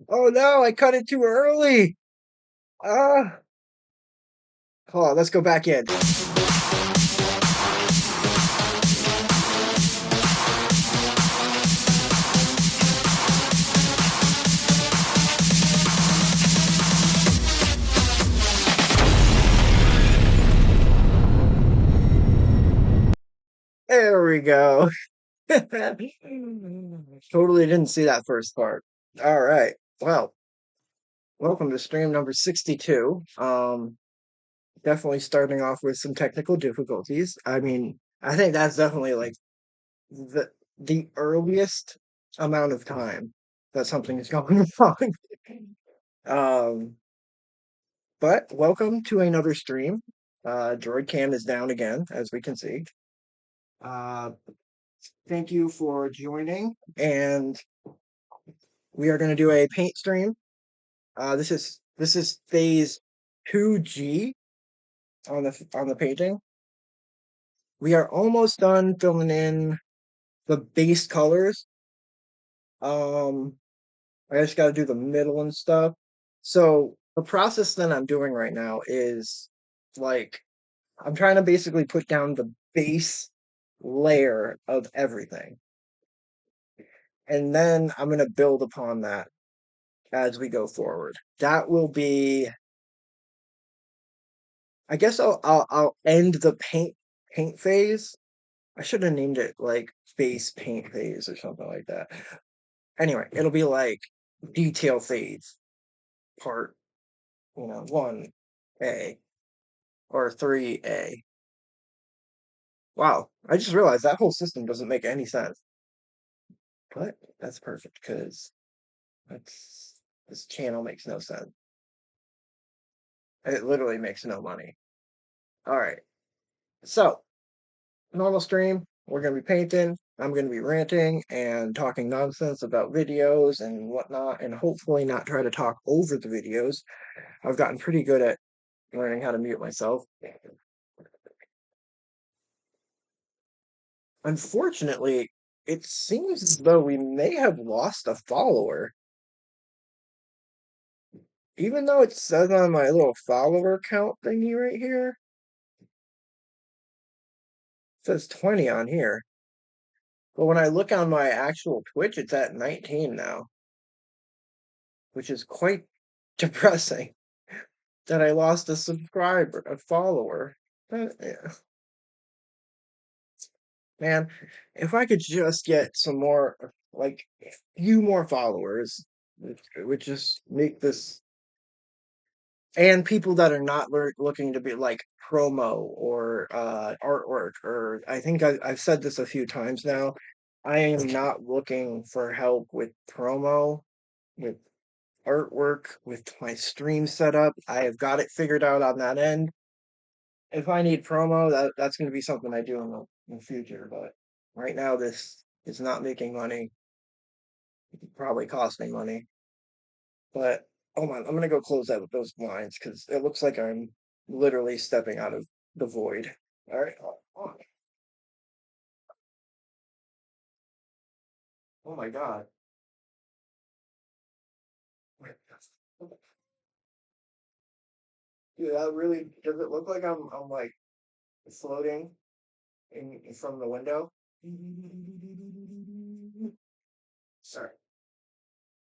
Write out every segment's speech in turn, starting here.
Oh no, I cut it too early. Ah, hold on, let's go back in. There we go. Totally didn't see that first part. All right. Well, welcome to stream number 62. Definitely starting off with some technical difficulties. I mean, I think that's definitely like the the earliest amount of time that something is going wrong. Um, but welcome to another stream. Droid Cam is down again, as we can see. Uh, thank you for joining, and we are going to do a paint stream. This is phase 2G on the painting. We are almost done filling in the base colors. Um, I just got to do the middle and stuff. So the process that I'm doing right now is like I'm trying to basically put down the base layer of everything, and then I'm going to build upon that as we go forward. That will be, I guess, I'll end the paint phase. I should have named it like base paint phase or something like that. Anyway, it'll be like detail phase part, 1A or 3A. Wow, I just realized that whole system doesn't make any sense. But that's perfect because that's this channel makes no sense. It literally makes no money. All right. So, normal stream, we're going to be painting. I'm going to be ranting and talking nonsense about videos and whatnot, and hopefully not try to talk over the videos. I've gotten pretty good at learning how to mute myself. Unfortunately, it seems as though we may have lost a follower. Even though it says on my little follower count thingy right here, it says 20 on here. But when I look on my actual Twitch, it's at 19 now, which is quite depressing that I lost a subscriber, a follower. Yeah. Man, if I could just get some more, like, a few more followers, it would just make this, and people that are not looking to be like promo or artwork, or I think I've said this a few times now. I am not looking for help with promo, with artwork, with my stream setup. I have got it figured out on that end. If I need promo, that's going to be something I do in the future. But right now, this is not making money. It probably costing money. But hold on, I'm gonna go close out those blinds because it looks like I'm literally stepping out of the void. All right. Oh my god. Dude, that really does it look like I'm like floating in from the window? Sorry.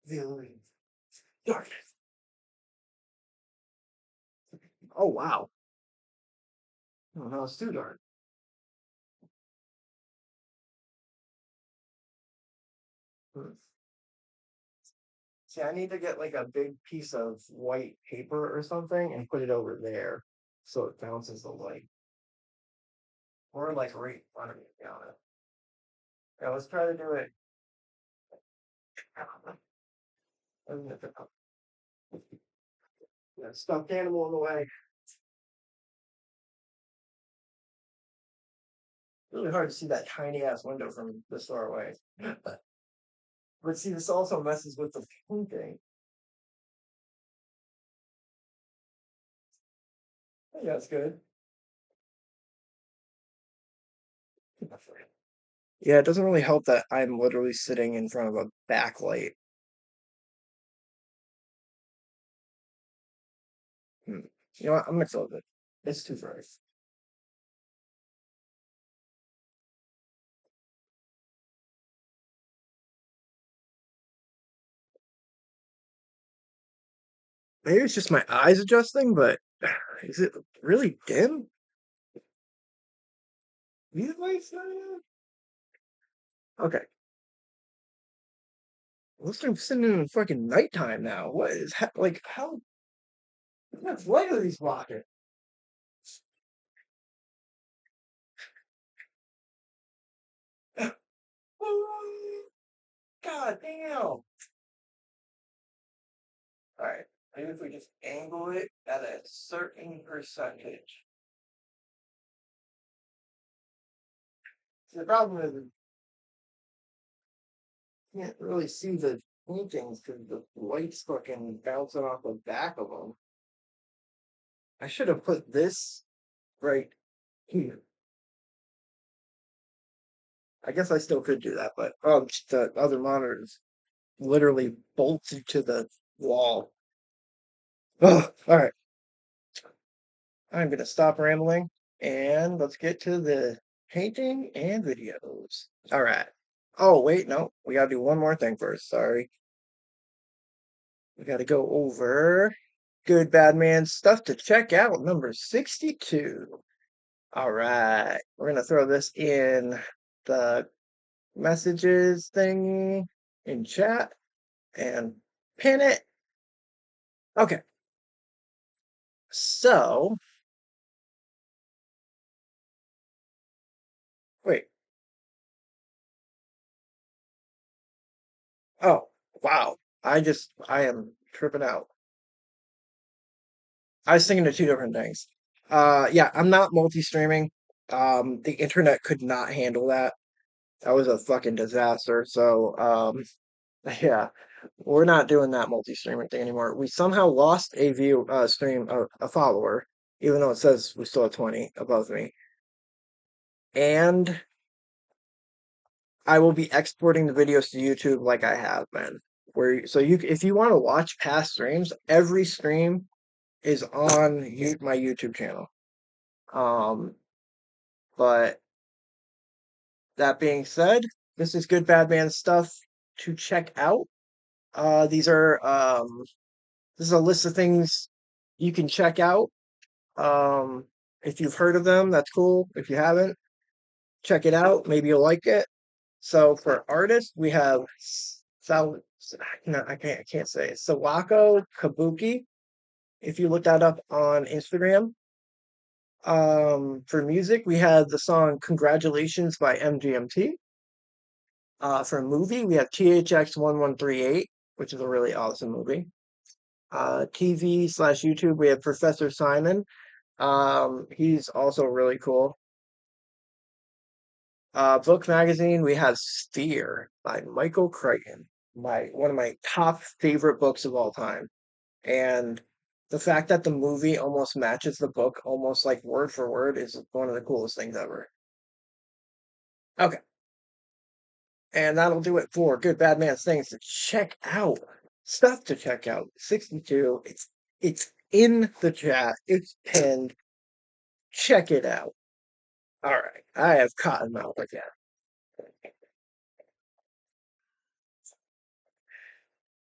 The darkness. Oh wow. Oh no, it's too dark. Hmm. See, I need to get like a big piece of white paper or something and put it over there so it bounces the light. Or like right in front of me, to be honest. Yeah, let's try to do it. Yeah, stuffed animal in the way. Really hard to see that tiny ass window from this far away. But see, this also messes with the painting. Yeah, it's good. Yeah, it doesn't really help that I'm literally sitting in front of a backlight. You know what? I'm gonna close it. It's too fries. Maybe it's just my eyes adjusting, but is it really dim? These lights? Okay. Looks like I'm sitting in fucking nighttime now. What is like how much light are these blocking? God damn. Alright. Maybe if we just angle it at a certain percentage. See, the problem is you can't really see the paintings because the light's fucking bouncing off the back of them. I should have put this right here. I guess I still could do that, but the other monitor is literally bolted to the wall. Oh, all right. I'm gonna stop rambling and let's get to the painting and videos. All right. Oh, wait, no, we gotta do one more thing first. Sorry. We gotta go over Good Bad Man stuff to check out, number 62. All right. We're gonna throw this in the messages thing in chat and pin it. Okay. So, wait. Oh, wow. I am tripping out. I was thinking of two different things. Yeah, I'm not multi-streaming. The internet could not handle that. That was a fucking disaster. So, yeah, we're not doing that multi-streaming thing anymore. We somehow lost a a follower, even though it says we still have 20 above me. And I will be exporting the videos to YouTube like I have been. So if you want to watch past streams, every stream is on my YouTube channel. Um, but that being said, this is Good Bad Man stuff to check out. These are this is a list of things you can check out. Um, if you've heard of them, that's cool. If you haven't, check it out. Maybe you'll like it. So for artists, we have no, I can't say it. Sawako Kabuki. If you look that up on Instagram. For music, we have the song "Congratulations" by MGMT. For a movie, we have THX 1138, which is a really awesome movie. TV/YouTube, we have Professor Simon. He's also really cool. Book magazine, we have Sphere by Michael Crichton, one of my top favorite books of all time. And the fact that the movie almost matches the book, almost like word for word, is one of the coolest things ever. Okay, and that'll do it for Good Bad Man's things to check out. Stuff to check out. 62. It's in the chat. It's pinned. Check it out. All right, I have Cottonmouth again.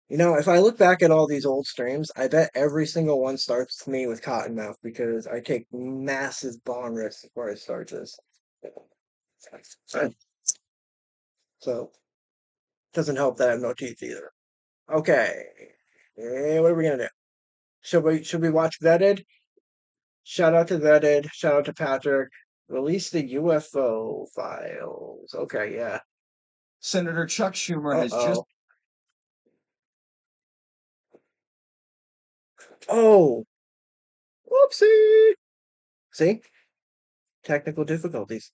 You know, if I look back at all these old streams, I bet every single one starts me with Cottonmouth because I take massive bond risks before I start this. So, doesn't help that I have no teeth either. Okay, what are we gonna do? Should we watch Vetted? Shout out to Vetted. Shout out to Patrick. Release the UFO files. Okay, yeah. Senator Chuck Schumer has just. Oh, whoopsie. See? Technical difficulties.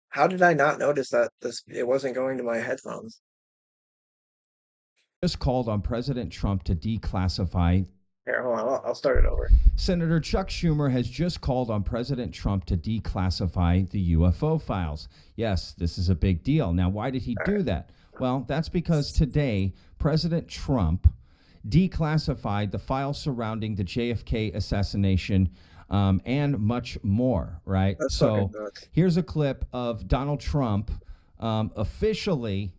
How did I not notice that it wasn't going to my headphones? Just called on President Trump to declassify. Here, hold on. I'll start it over. Senator Chuck Schumer has just called on President Trump to declassify the UFO files. Yes, this is a big deal. Now, why did he do that? Well, that's because today, President Trump declassified the files surrounding the JFK assassination, and much more, right? That's fucking So nuts. here's a clip of Donald Trump officially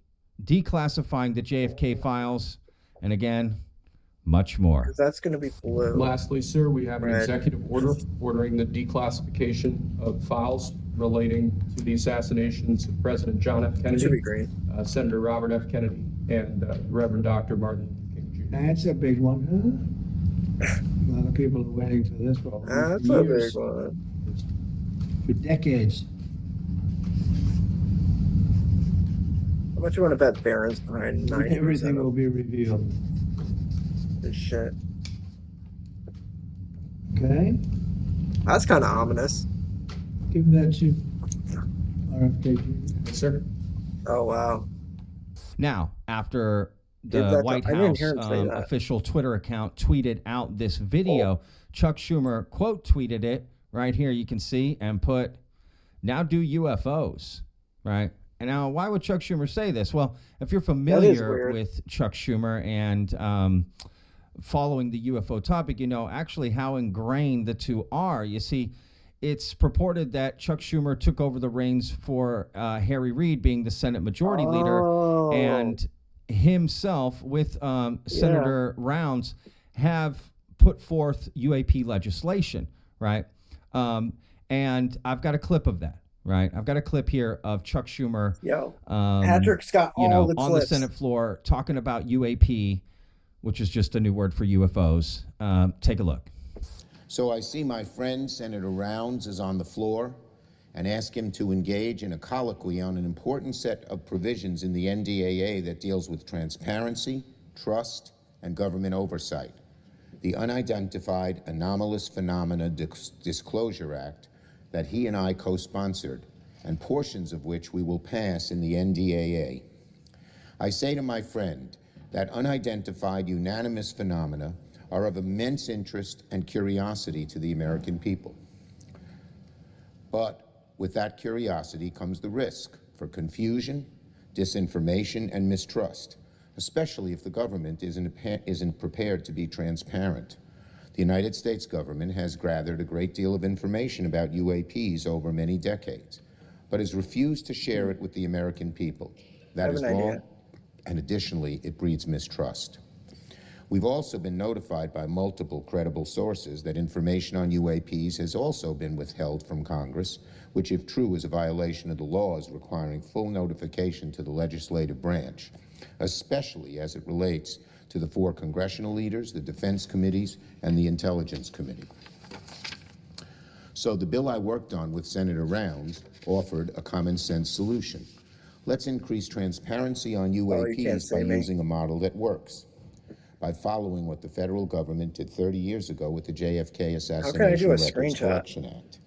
declassifying the JFK files, and again, much more. Because that's going to be blue, Lastly, sir, we have an red. executive order ordering the declassification of files relating to the assassinations of President John F. It should Kennedy, be green. Senator Robert F. Kennedy, and Reverend Dr. Martin Luther King Jr. That's a big one, huh? A lot of people are waiting for this for That's a big years, one. for decades. How much you want to bet Barron's behind 90% Everything will of be revealed. this shit? Okay? That's kind of ominous. Give that to RFK. Yes, sir. Oh, wow. Now, after Give that the to- White I didn't House hear him say that. official Twitter account tweeted out this video, Chuck Schumer quote tweeted it right here. You can see and put, "Now do UFOs," right? And now, why would Chuck Schumer say this? Well, if you're familiar weird. with Chuck Schumer and following the UFO topic, you know actually how ingrained the two are. You see, it's purported that Chuck Schumer took over the reins for Harry Reid being the Senate Majority Leader, Oh. and himself with Senator Rounds have put forth UAP legislation, right? And I've got a clip of that, right? I've got a clip here of Chuck Schumer, Yo, Patrick's got you all know, the on the clips. Senate floor talking about UAP, which is just a new word for UFOs. Take a look. So I see my friend Senator Rounds is on the floor and ask him to engage in a colloquy on an important set of provisions in the NDAA that deals with transparency, trust, and government oversight. The Unidentified Anomalous Phenomena Disclosure Act that he and I co-sponsored, and portions of which we will pass in the NDAA. I say to my friend that unidentified unanimous phenomena are of immense interest and curiosity to the American people. But with that curiosity comes the risk for confusion, disinformation, and mistrust, especially if the government isn't prepared to be transparent. The United States government has gathered a great deal of information about UAPs over many decades, but has refused to share it with the American people. That is wrong, and additionally, it breeds mistrust. We've also been notified by multiple credible sources that information on UAPs has also been withheld from Congress, which, if true, is a violation of the laws requiring full notification to the legislative branch, especially as it relates to the 4 congressional leaders, the defense committees, and the intelligence committee. So the bill I worked on with Senator Rounds offered a common sense solution. Let's increase transparency on UAPs by using a model that works, by following what the federal government did 30 years ago with the JFK Assassination Records Collection Act.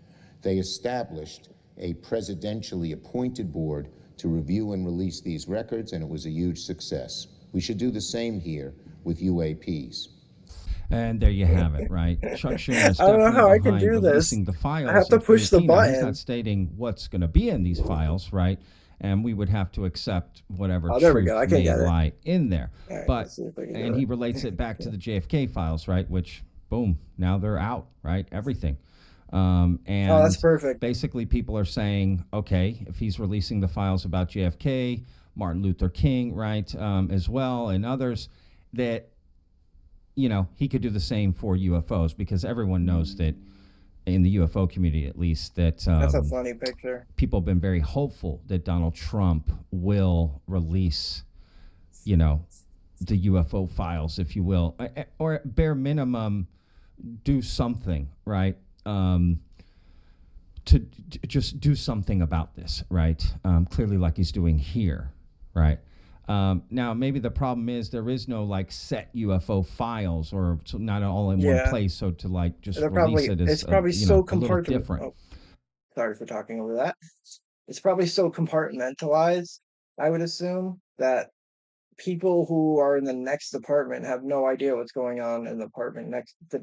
They established a presidentially appointed board to review and release these records, and it was a huge success. We should do the same here with UAPs. And there you have it, right? Chuck Schumer is I don't know how I can behind do this. releasing the files. I have to push the Now, he's button. not stating what's going to be in these files, right? And we would have to accept whatever Oh, there we truth go. I can may get it. lie in there. All right, But let's see if I can do and it. he relates it back to the JFK files, right? Which, boom, now they're out, right? Everything. And Oh, that's perfect. basically, people are saying, okay, if he's releasing the files about JFK, Martin Luther King, right, as well, and others, that, you know, he could do the same for UFOs, because everyone knows that in the UFO community, at least, that That's a funny picture. people have been very hopeful that Donald Trump will release, you know, the UFO files, if you will, or at bare minimum, do something, right? To just do something about this, right? Clearly, like he's doing here, right? Now, maybe the problem is there is no like set UFO files, or not all in one place. So to like just release it is it's probably so a little different. compartmentalized. Oh, sorry for talking over that. It's probably so compartmentalized, I would assume, that people who are in the next department have no idea what's going on in the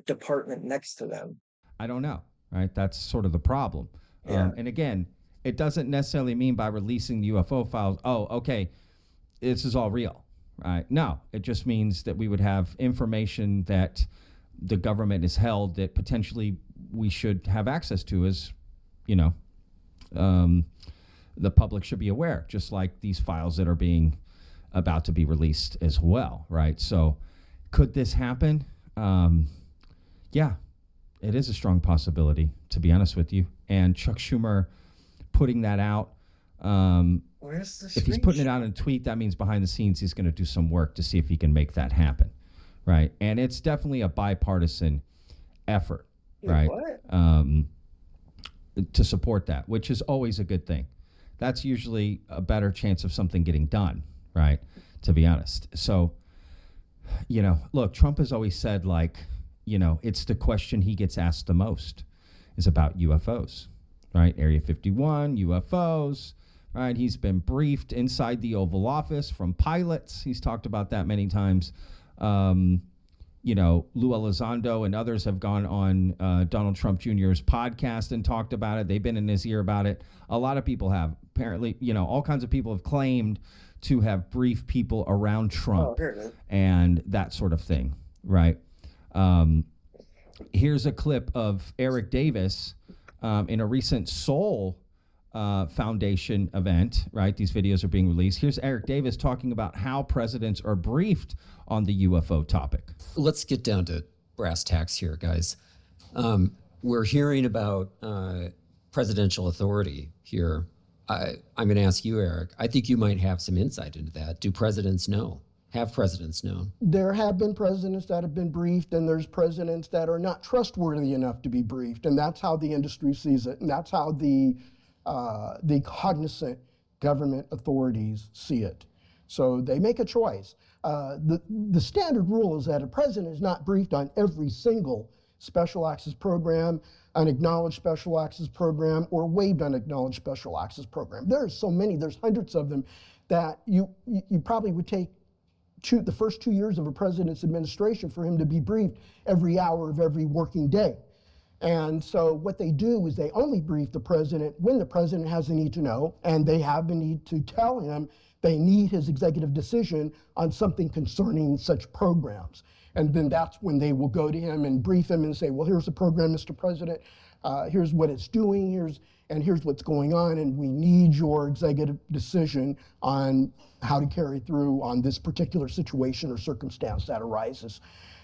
department next to them. I don't know, right? That's sort of the problem. Yeah. And again, it doesn't necessarily mean by releasing the UFO files, oh, okay, this is all real, right? No, it just means that we would have information that the government is held that potentially we should have access to as, you know, um, the public should be aware, just like these files that are being about to be released as well, right? So could this happen? Yeah, it is a strong possibility, to be honest with you. And Chuck Schumer putting that out, Where's the if he's putting it screenshot? out in a tweet, that means behind the scenes he's going to do some work to see if he can make that happen, right? And it's definitely a bipartisan effort, Wait, right? what? To support that, which is always a good thing. That's usually a better chance of something getting done, right? To be honest. So, you know, look, Trump has always said, like, you know, it's the question he gets asked the most is about UFOs, right? Area 51, UFOs, right? He's been briefed inside the Oval Office from pilots. He's talked about that many times. You know, Lou Elizondo and others have gone on Donald Trump Jr.'s podcast and talked about it. They've been in his ear about it. A lot of people have. Apparently, you know, all kinds of people have claimed to have briefed people around Oh, Trump here it is. and that sort of thing, right? Here's a clip of Eric Davis in a recent Soul Foundation event, right? These videos are being released. Here's Eric Davis talking about how presidents are briefed on the UFO topic. Let's get down to brass tacks here, guys. We're hearing about presidential authority here. I'm going to ask you, Eric. I think you might have some insight into that. Do presidents know? Have presidents known? There have been presidents that have been briefed, and there's presidents that are not trustworthy enough to be briefed, and that's how the industry sees it, and that's how the cognizant government authorities see it. So they make a choice. The standard rule is that a president is not briefed on every single special access program, unacknowledged special access program, or waived unacknowledged special access program. There's so many, there's hundreds of them, that you probably would take the first 2 years of a president's administration for him to be briefed every hour of every working day. And so what they do is they only brief the president when the president has a need to know, and they have a need to tell him they need his executive decision on something concerning such programs. And then that's when they will go to him and brief him and say, well, here's the program, Mr. President. Here's what it's doing, here's what's going on, and we need your executive decision on how to carry through on this particular situation or circumstance that arises.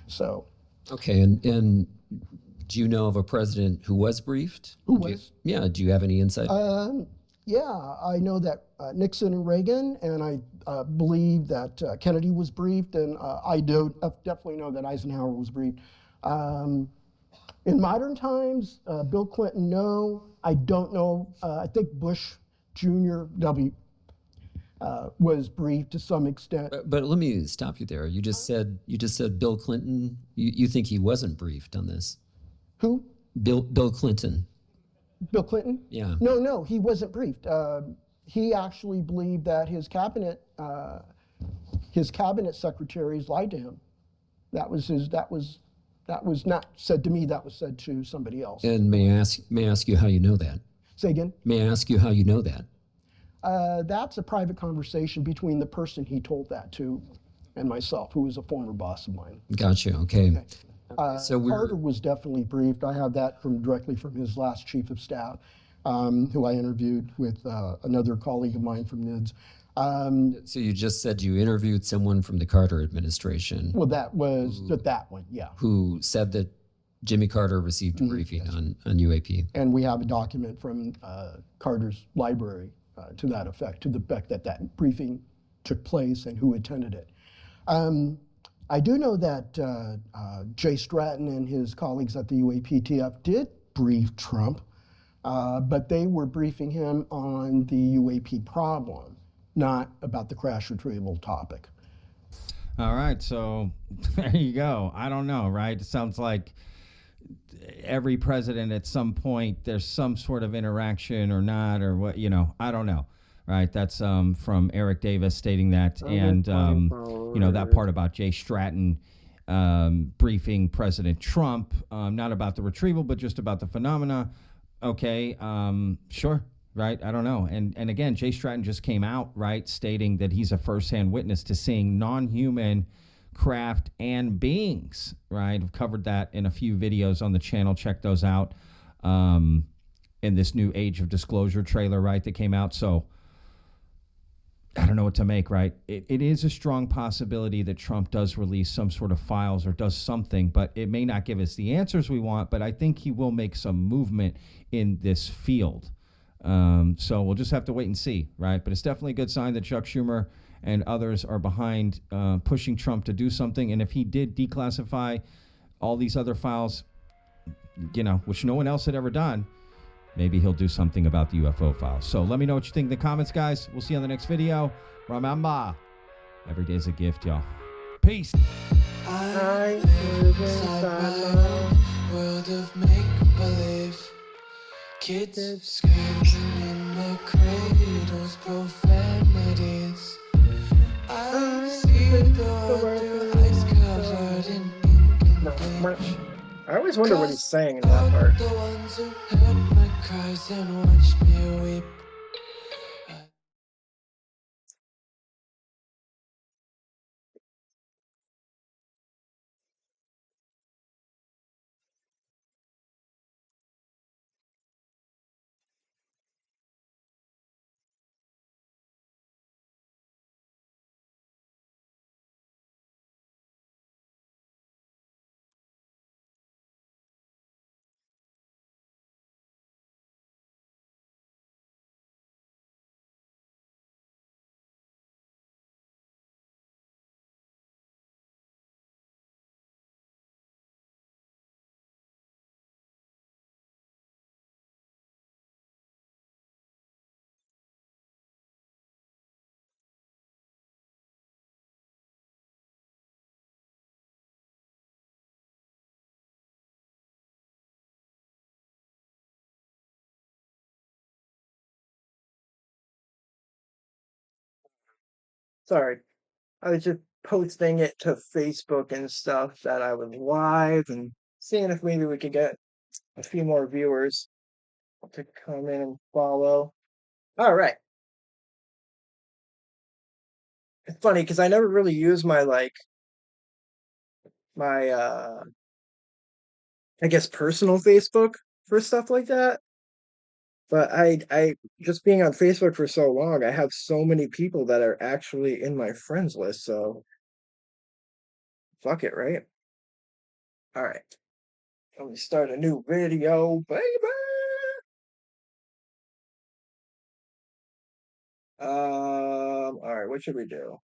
So. Okay, and do you know of a president who was briefed? Who was? Yeah, do you have any insight? Yeah, I know that Nixon and Reagan, and I believe that Kennedy was briefed, and I definitely know that Eisenhower was briefed. In modern times, Bill Clinton, no. I don't know. I think Bush Jr. Was briefed to some extent. But let me stop you there. You just said Bill Clinton. You think he wasn't briefed on this? Who? Bill Clinton. Bill Clinton? Yeah. No, he wasn't briefed. He actually believed that his cabinet secretaries lied to him. That was not said to me. That was said to somebody else. And may I ask you how you know that? Say again? May I ask you how you know that? That's a private conversation between the person he told that to and myself, who was a former boss of mine. Gotcha. Okay. So Carter was definitely briefed. I have that directly from his last chief of staff, who I interviewed with another colleague of mine from NIDS. So you just said you interviewed someone from the Carter administration. Well, that was that one, yeah. Who said that Jimmy Carter received a briefing on UAP. And we have a document from Carter's library to that effect, that briefing took place and who attended it. I do know that Jay Stratton and his colleagues at the UAPTF did brief Trump, but they were briefing him on the UAP problem, not about the crash retrieval topic. All right, so there you go. I don't know, right? It sounds like every president at some point there's some sort of interaction or not, or what, I don't know. Right, that's from Eric Davis stating that, and that part about Jay Stratton briefing President Trump, not about the retrieval, but just about the phenomena. Okay, sure, right? I don't know. And again, Jay Stratton just came out, right, stating that he's a firsthand witness to seeing non-human craft and beings, right? I've covered that in a few videos on the channel. Check those out. In this new Age of Disclosure trailer, right, that came out. So I don't know what to make, right? It is a strong possibility that Trump does release some sort of files or does something, but it may not give us the answers we want. But I think he will make some movement in this field. So we'll just have to wait and see, right? But it's definitely a good sign that Chuck Schumer and others are behind pushing Trump to do something. And if he did declassify all these other files, which no one else had ever done, maybe he'll do something about the UFO files. So let me know what you think in the comments, guys. We'll see you on the next video. Remember, every day's a gift, y'all. Peace. I live inside my own world of make-believe. Kids screaming in their cradles, profanities. I see the world through ice covered in ink and bleach. I always wonder what he's saying in that part. The ones who heard my cries and watched me weep. Sorry. I was just posting it to Facebook and stuff that I was live and seeing if maybe we could get a few more viewers to come in and follow. All right. It's funny because I never really use my my I guess personal Facebook for stuff like that. But I just being on Facebook for so long, I have so many people that are actually in my friends list, so fuck it, right? All right. Let me start a new video, baby. All right, what should we do?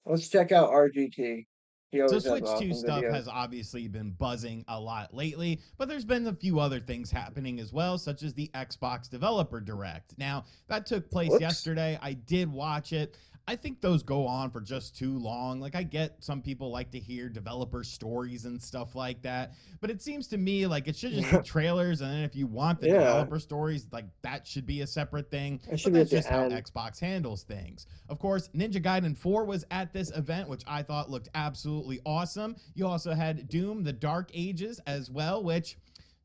Let's check out RGT. He So always has Switch 2 awesome stuff videos. has obviously been buzzing a lot lately, but there's been a few other things happening as well, such as the Xbox Developer Direct. Now, that took place Whoops. yesterday. I did watch it. I think those go on for just too long. Like, I get some people like to hear developer stories and stuff like that, but it seems to me like it should just be trailers, and then if you want the Yeah. developer stories, like that should be a separate thing. It But should be that's at the just how end. Xbox handles things. Of course, Ninja Gaiden 4 was at this event, which I thought looked absolutely awesome. You also had Doom: The Dark Ages as well, which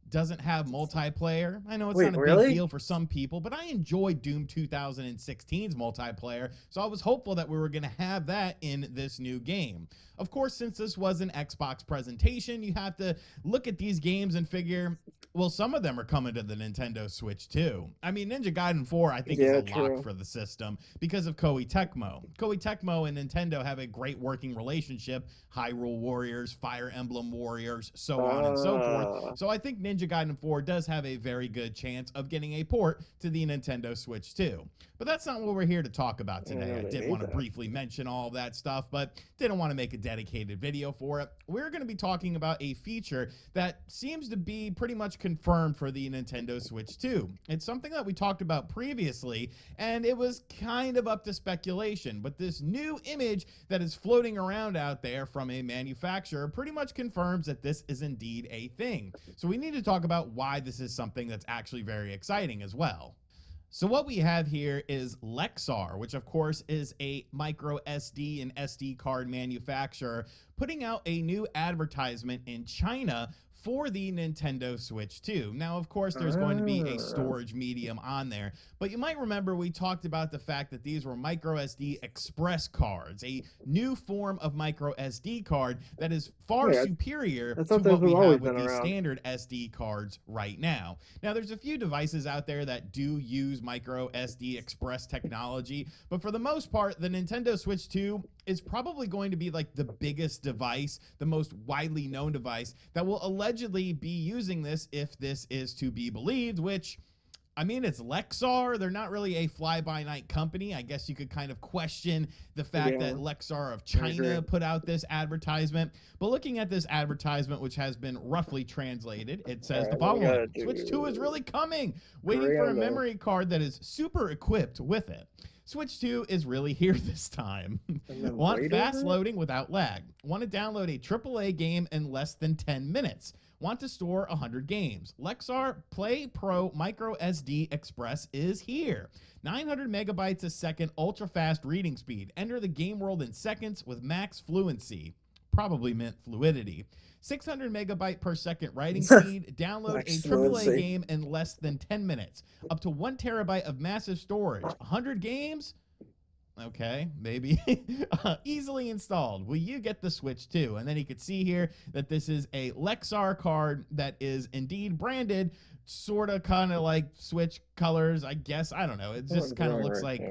doesn't have multiplayer. I know it's Wait, not a really? big deal for some people, but I enjoyed Doom 2016's multiplayer, so I was hopeful that we were going to have that in this new game. Of course, since this was an Xbox presentation, you have to look at these games and figure, well, some of them are coming to the Nintendo Switch too. I mean, Ninja Gaiden 4, I think, is a true. lock for the system because of Koei Tecmo. Koei Tecmo and Nintendo have a great working relationship. Hyrule Warriors, Fire Emblem Warriors, so on and so forth. So I think Ninja Gaiden 4 does have a very good chance of getting a port to the Nintendo Switch too. But that's not what we're here to talk about today. Yeah, I they did need want to that. briefly mention all of that stuff, but didn't want to make a dedicated video for it. We're going to be talking about a feature that seems to be pretty much confirmed for the Nintendo Switch 2. It's something that we talked about previously, and it was kind of up to speculation, but this new image that is floating around out there from a manufacturer pretty much confirms that this is indeed a thing. So we need to talk about why this is something that's actually very exciting as well. So what we have here is Lexar, which of course is a micro SD and SD card manufacturer, putting out a new advertisement in China for the Nintendo Switch 2. Now, of course, there's going to be a storage medium on there, but you might remember we talked about the fact that these were micro SD express cards, a new form of micro SD card that is far superior to what we have with the standard SD cards right now. Now, there's a few devices out there that do use micro SD express technology, but for the most part, the Nintendo Switch 2 is probably going to be like the biggest device, the most widely known device that will allegedly be using this, if this is to be believed, which, I mean, it's Lexar. They're not really a fly-by-night company. I guess you could kind of question the fact that Lexar of China put out this advertisement. But looking at this advertisement, which has been roughly translated, it says the following: Switch 2 is really coming. Waiting for a memory card that is super equipped with it. Switch 2 is really here this time. Want fast loading without lag. Want to download a AAA game in less than 10 minutes. Want to store 100 games. Lexar Play Pro Micro SD Express is here. 900 megabytes a second ultra fast reading speed. Enter the game world in seconds with max fluency. Probably meant fluidity. 600 megabyte per second writing speed. Download a AAA game in less than 10 minutes. Up to 1 terabyte of massive storage. 100 games? Okay, maybe. Easily installed. Will you get the Switch 2? And then you could see here that this is a Lexar card that is indeed branded, sort of kind of like Switch colors, I guess. I don't know. It just kind of looks like,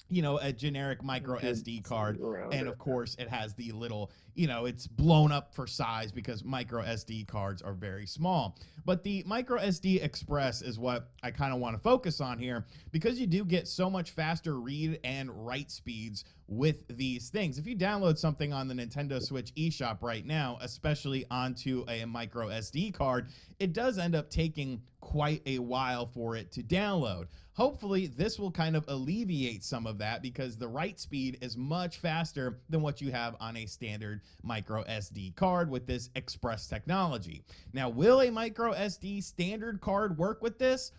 you know, a generic micro SD card. And of course, it has the little, you know, it's blown up for size because micro SD cards are very small. But the micro SD Express is what I kind of want to focus on here, because you do get so much faster read and write speeds with these things. If you download something on the Nintendo Switch eShop right now, especially onto a micro SD card, it does end up taking quite a while for it to download. Hopefully, this will kind of alleviate some of that, because the write speed is much faster than what you have on a standard micro SD card with this Express technology. Now, will a micro SD standard card work with this?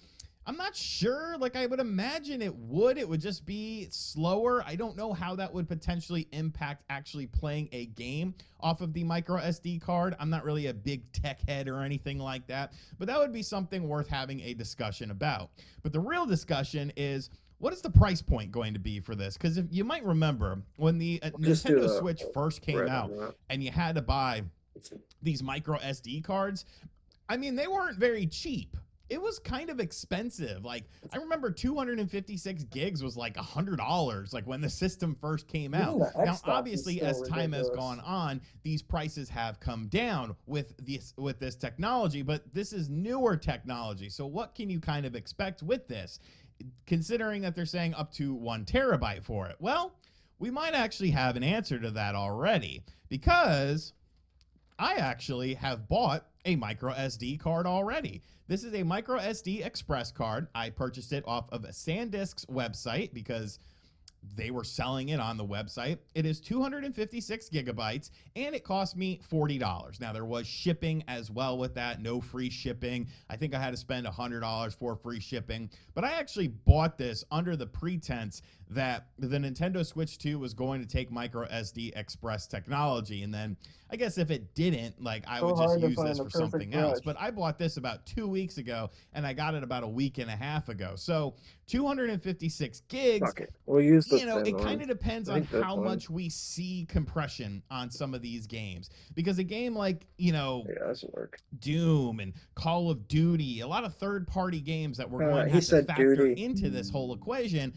I'm not sure. Like, I would imagine it would. It would just be slower. I don't know how that would potentially impact actually playing a game off of the micro SD card. I'm not really a big tech head or anything like that, but that would be something worth having a discussion about. But the real discussion is, what is the price point going to be for this? Because if you might remember when the Nintendo Switch first came out and you had to buy these micro SD cards, I mean, they weren't very cheap. It was kind of expensive. Like, I remember 256 gigs was like $100, like when the system first came out. Now, obviously, as time has gone on, these prices have come down with this technology, but this is newer technology. So what can you kind of expect with this, considering that they're saying up to 1 terabyte for it? Well, we might actually have an answer to that already, because I actually have bought a micro SD card already. This is a micro SD Express card. I purchased it off of SanDisk's website because they were selling it on the website. It is 256 gigabytes, and it cost me $40. Now, there was shipping as well with that, no free shipping. I think I had to spend $100 for free shipping, but I actually bought this under the pretense that the Nintendo Switch 2 was going to take micro SD Express technology, and then I guess if it didn't, like, I would just use this for something else. But I bought this about 2 weeks ago, and I got it about a week and a half ago. So 256 gigs, we'll use you know, it kind of depends on how much we see compression on some of these games. Because a game like, you know, Doom and Call of Duty, a lot of third-party games that we're going to have to factor into this whole equation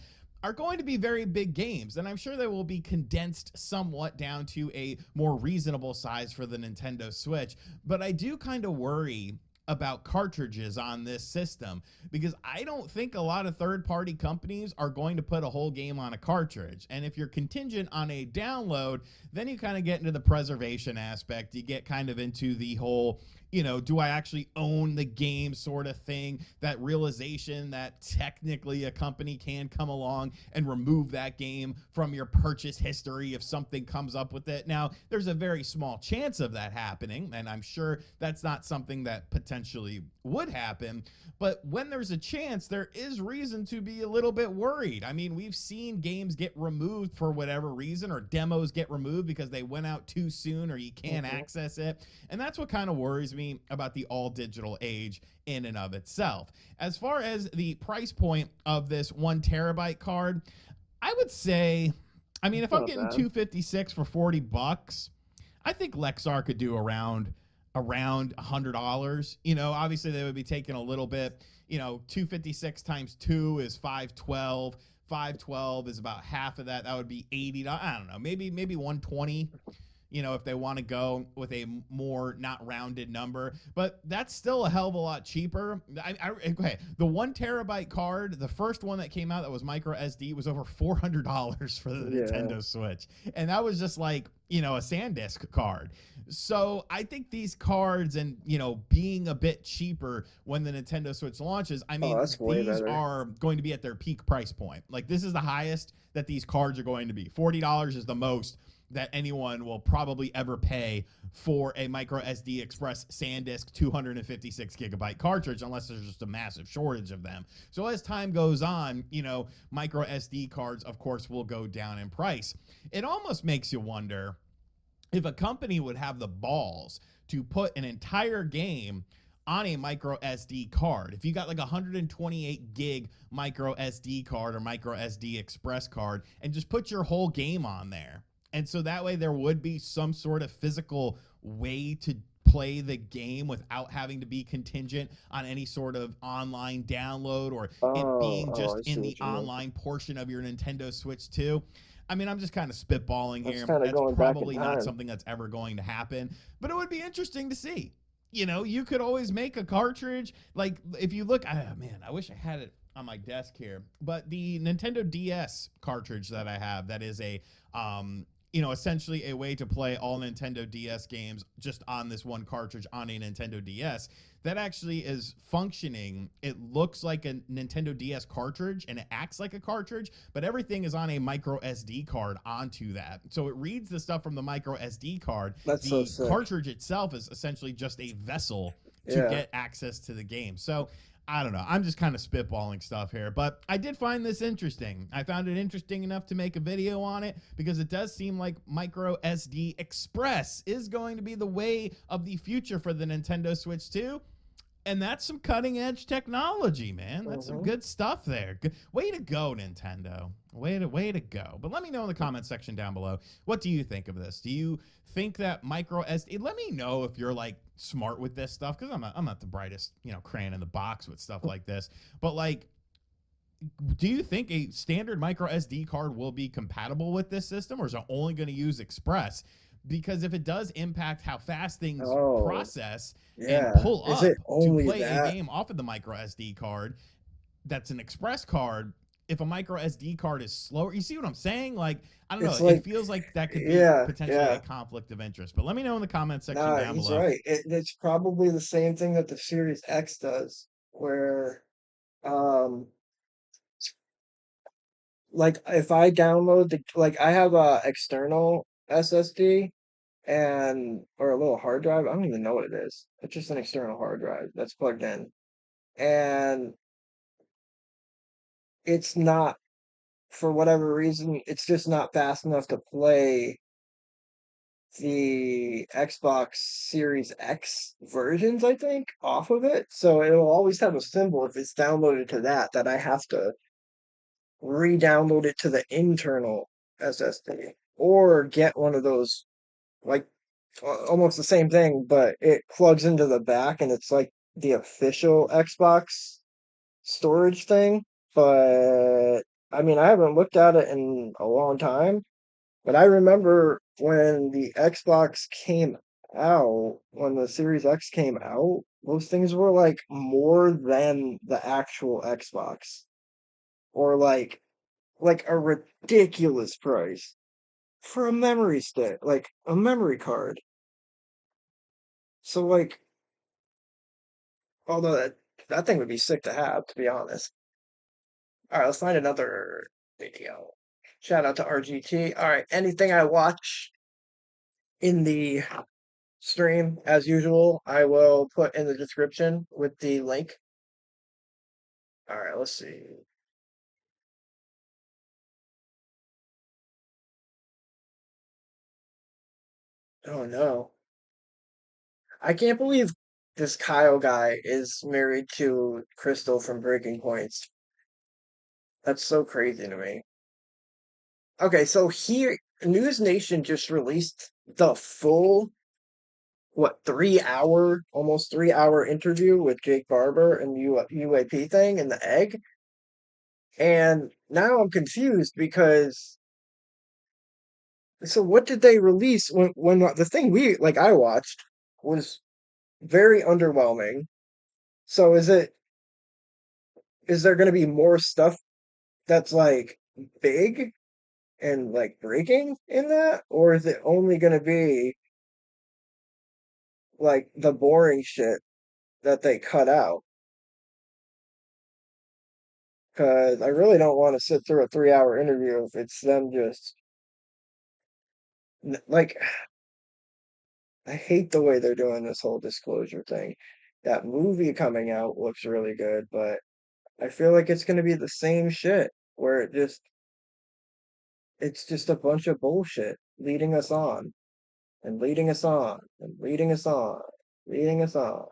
are going to be very big games, and I'm sure they will be condensed somewhat down to a more reasonable size for the Nintendo Switch. But I do kind of worry about cartridges on this system, because I don't think a lot of third-party companies are going to put a whole game on a cartridge. And if you're contingent on a download, then you kind of get into the preservation aspect. You get kind of into the whole, you know, do I actually own the game sort of thing, that realization that technically a company can come along and remove that game from your purchase history if something comes up with it. Now, there's a very small chance of that happening, and I'm sure that's not something that potentially would happen, but when there's a chance, there is reason to be a little bit worried. I mean, we've seen games get removed for whatever reason, or demos get removed because they went out too soon or you can't access it, and that's what kind of worries me me about the all digital age in and of itself. As far as the price point of this 1 terabyte card, I would say, I mean, if I'm Not getting bad. 256 for $40, I think Lexar could do around $100. You know, obviously they would be taking a little bit. You know, 256 times 2 is 512. 512 is about half of that. That would be $80. I don't know, maybe 120, you know, if they want to go with a more not rounded number, but that's still a hell of a lot cheaper. Okay, the 1 terabyte card, the first one that came out that was micro SD was over $400 for the Yeah. Nintendo Switch, and that was just like, you know, a SanDisk card. So I think these cards, and you know, being a bit cheaper when the Nintendo Switch launches, I mean, that's way these better. are going to be at their peak price point. Like, this is the highest that these cards are going to be. $40 is the most that anyone will probably ever pay for a micro SD Express SanDisk 256 gigabyte cartridge, unless there's just a massive shortage of them. So as time goes on, you know, micro SD cards, of course, will go down in price. It almost makes you wonder if a company would have the balls to put an entire game on a micro SD card. If you got like a 128 gig micro SD card or micro SD Express card, and just put your whole game on there. And so that way there would be some sort of physical way to play the game without having to be contingent on any sort of online download, or it being I just see in the what you mean. online portion of your Nintendo Switch 2. I mean, I'm just kind of spitballing That's here. kind of That's going back in probably not time. something that's ever going to happen, but it would be interesting to see. You know, you could always make a cartridge. Like, if you look, man, I wish I had it on my desk here, but the Nintendo DS cartridge that I have, that is a, you know, essentially a way to play all Nintendo DS games just on this one cartridge on a Nintendo DS. That actually is functioning. It looks like a Nintendo DS cartridge and it acts like a cartridge, but everything is on a micro SD card onto that. So it reads the stuff from the micro SD card. That's so The sick. cartridge itself is essentially just a vessel to Yeah. get access to the game. So I don't know. I'm just kind of spitballing stuff here, but I did find this interesting. I found it interesting enough to make a video on it because it does seem like micro SD Express is going to be the way of the future for the Nintendo Switch 2. And that's some cutting edge technology, man. That's some good stuff there. Way to go, Nintendo. Way to go. But let me know in the comment section down below, what do you think of this? Do you think that micro SD? Let me know if you're like smart with this stuff, because I'm not the brightest, you know, crayon in the box with stuff like this. But like, do you think a standard micro SD card will be compatible with this system, or is it only going to use Express? Because if it does impact how fast things process and Yeah. pull Is it up to only play a that? game off of the micro SD card that's an Express card, if a micro SD card is slower, you see what I'm saying? Like, I don't know. It's It like, feels like that could be yeah, potentially a yeah. conflict of interest. But let me know in the comment section Nah, down he's below. right. It's probably the same thing that the Series X does, where, um, like if I download like I have a external SSD and or a little hard drive. I don't even know what it is. It's just an external hard drive that's plugged in, and it's not, for whatever reason, it's just not fast enough to play the Xbox Series X versions, I think, off of it. So it'll always have a symbol if it's downloaded to that I have to re-download it to the internal SSD or get one of those, like almost the same thing, but it plugs into the back and it's like the official Xbox storage thing. But I mean, I haven't looked at it in a long time, but I remember when the Xbox came out, when the Series X came out, those things were like more than the actual Xbox, or like a ridiculous price for a memory stick, like a memory card. So like, although that thing would be sick to have, to be honest. All right, let's find another video. Shout out to RGT. All right, anything I watch in the stream, as usual, I will put in the description with the link. All right, let's see. Oh no. I can't believe this Kyle guy is married to Crystal from Breaking Points. That's so crazy to me. Okay, so here, News Nation just released the full, what, 3 hour, almost 3 hour interview with Jake Barber and UAP thing and the egg. And now I'm confused because, so what did they release when the thing I watched was very underwhelming. So is there going to be more stuff that's like big and like breaking in that, or is it only going to be like the boring shit that they cut out? Because I really don't want to sit through a 3 hour interview if it's them just like, I hate the way they're doing this whole disclosure thing. That movie coming out looks really good, but I feel like it's going to be the same shit where it's just a bunch of bullshit leading us on and leading us on and leading us on, leading us on.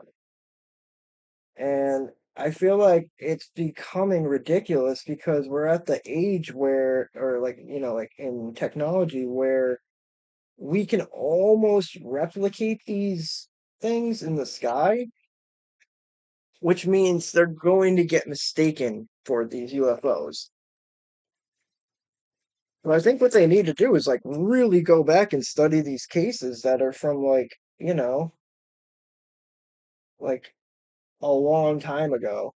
And I feel like it's becoming ridiculous because we're at the age where, or like, like in technology where we can almost replicate these things in the sky, which means they're going to get mistaken for these UFOs. But I think what they need to do is like really go back and study these cases that are from like a long time ago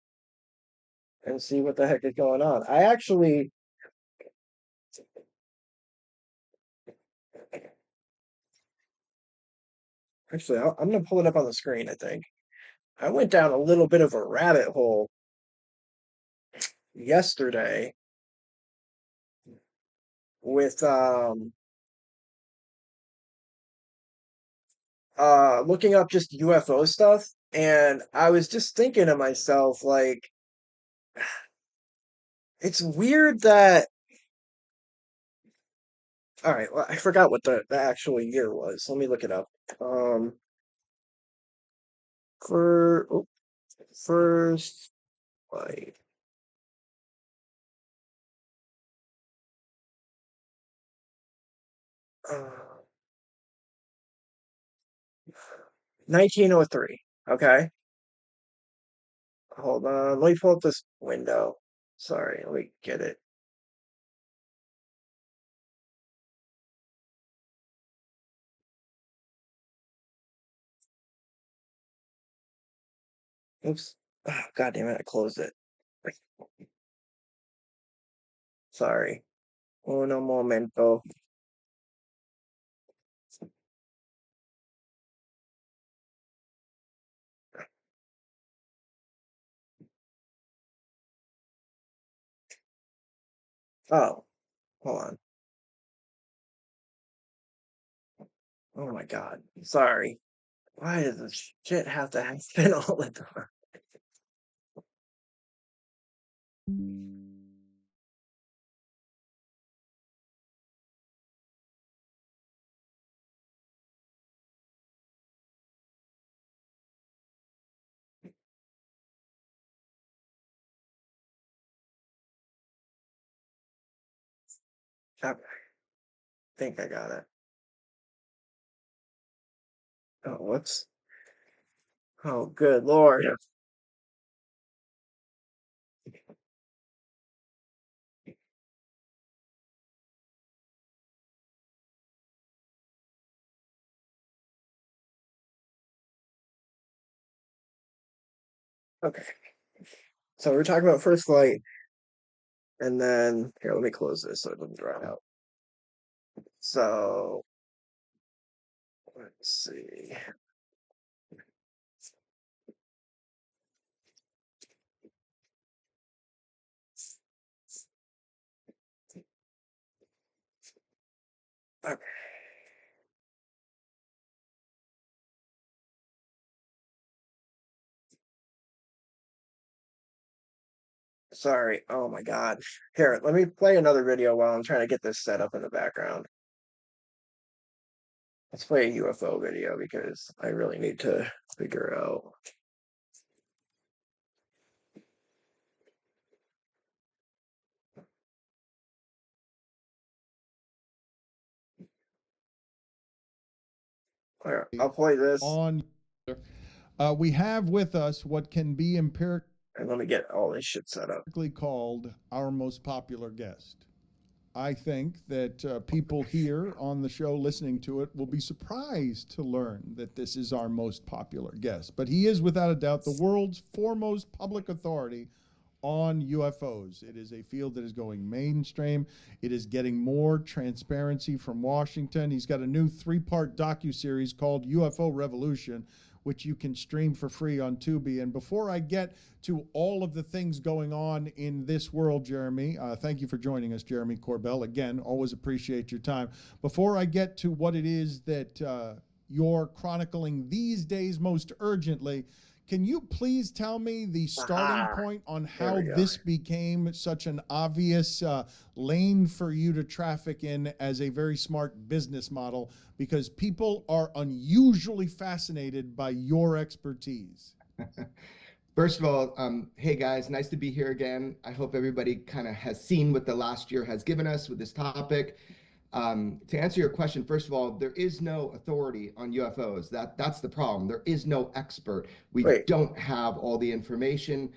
and see what the heck is going on. I'm gonna pull it up on the screen, I think. I went down a little bit of a rabbit hole yesterday with looking up just UFO stuff, and I was just thinking to myself, like, it's weird that, all right, well, I forgot what the actual year was. Let me look it up. Um for first like 1903. Okay. Hold on. Let me pull up this window. Sorry, let me get it. Oops. Oh, God damn it, I closed it. Sorry. Uno momento. Oh, hold on. Oh my God. Sorry. Why does this shit have to happen all the time? I think I got it. Oh, whoops. Oh, good Lord. Okay. So we're talking about first flight, and then here, let me close this so it doesn't dry out. So let's see. Okay. Sorry. Oh my God. Here, let me play another video while I'm trying to get this set up in the background. Let's play a UFO video because I really need to figure out. All right, I'll play this. On, we have with us what can be empirically And let me get all this shit set up. called our most popular guest. I think that people here on the show listening to it will be surprised to learn that this is our most popular guest. But he is, without a doubt, the world's foremost public authority on UFOs. It is a field that is going mainstream. It is getting more transparency from Washington. He's got a new 3-part docuseries called UFO Revolution, which you can stream for free on Tubi. And before I get to all of the things going on in this world, Jeremy, thank you for joining us, Jeremy Corbell. Again, always appreciate your time. Before I get to what it is that you're chronicling these days most urgently, can you please tell me the starting point on how this became such an obvious lane for you to traffic in as a very smart business model? Because people are unusually fascinated by your expertise. First of all, hey guys, nice to be here again. I hope everybody kind of has seen what the last year has given us with this topic. To answer your question, first of all, there is no authority on UFOs. That's the problem. There is no expert. We don't have all the information.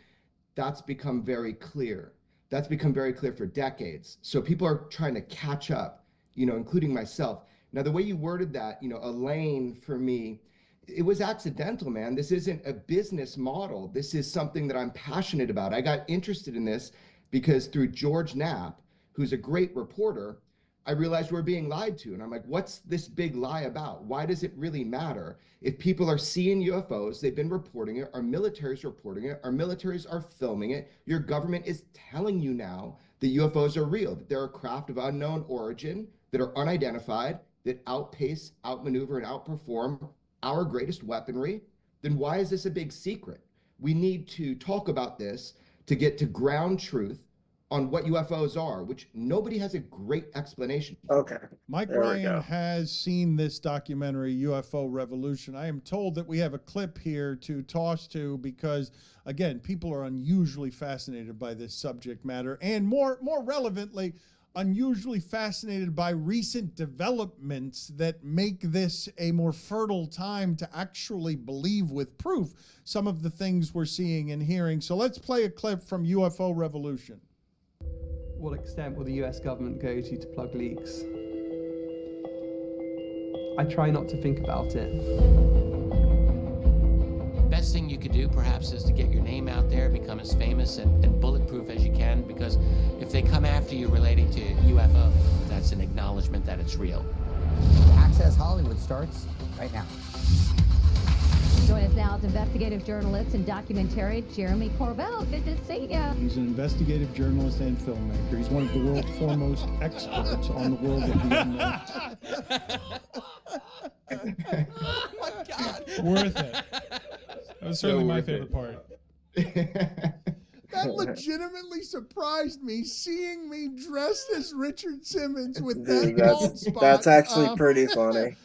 That's become very clear. That's become very clear for decades. So people are trying to catch up, including myself. Now, the way you worded that, a lane for me, it was accidental, man. This isn't a business model. This is something that I'm passionate about. I got interested in this because through George Knapp, who's a great reporter, I realized we're being lied to. And I'm like, what's this big lie about? Why does it really matter? If people are seeing UFOs, they've been reporting it, our military's reporting it, our militaries are filming it, your government is telling you now that UFOs are real, that they're a craft of unknown origin, that are unidentified, that outpace, outmaneuver, and outperform our greatest weaponry, then why is this a big secret? We need to talk about this to get to ground truth on what UFOs are, which nobody has a great explanation for. Okay. Mike Ryan has seen this documentary, UFO Revolution. I am told that we have a clip here to toss to because, again, people are unusually fascinated by this subject matter, and more relevantly, unusually fascinated by recent developments that make this a more fertile time to actually believe with proof some of the things we're seeing and hearing. So let's play a clip from UFO Revolution. What extent will the US government go to plug leaks? I try not to think about it. Best thing you could do perhaps is to get your name out there, become as famous and bulletproof as you can, because if they come after you relating to UFO, that's an acknowledgement that it's real. Access Hollywood starts right now. Join us now as investigative journalist and documentarian Jeremy Corbell. Good to see you. He's an investigative journalist and filmmaker. He's one of the world's foremost experts on the world of the unknown. Oh my God. Worth it. That was certainly my favorite part. That legitimately surprised me, seeing me dressed as Richard Simmons with that bald spot. That's actually pretty funny.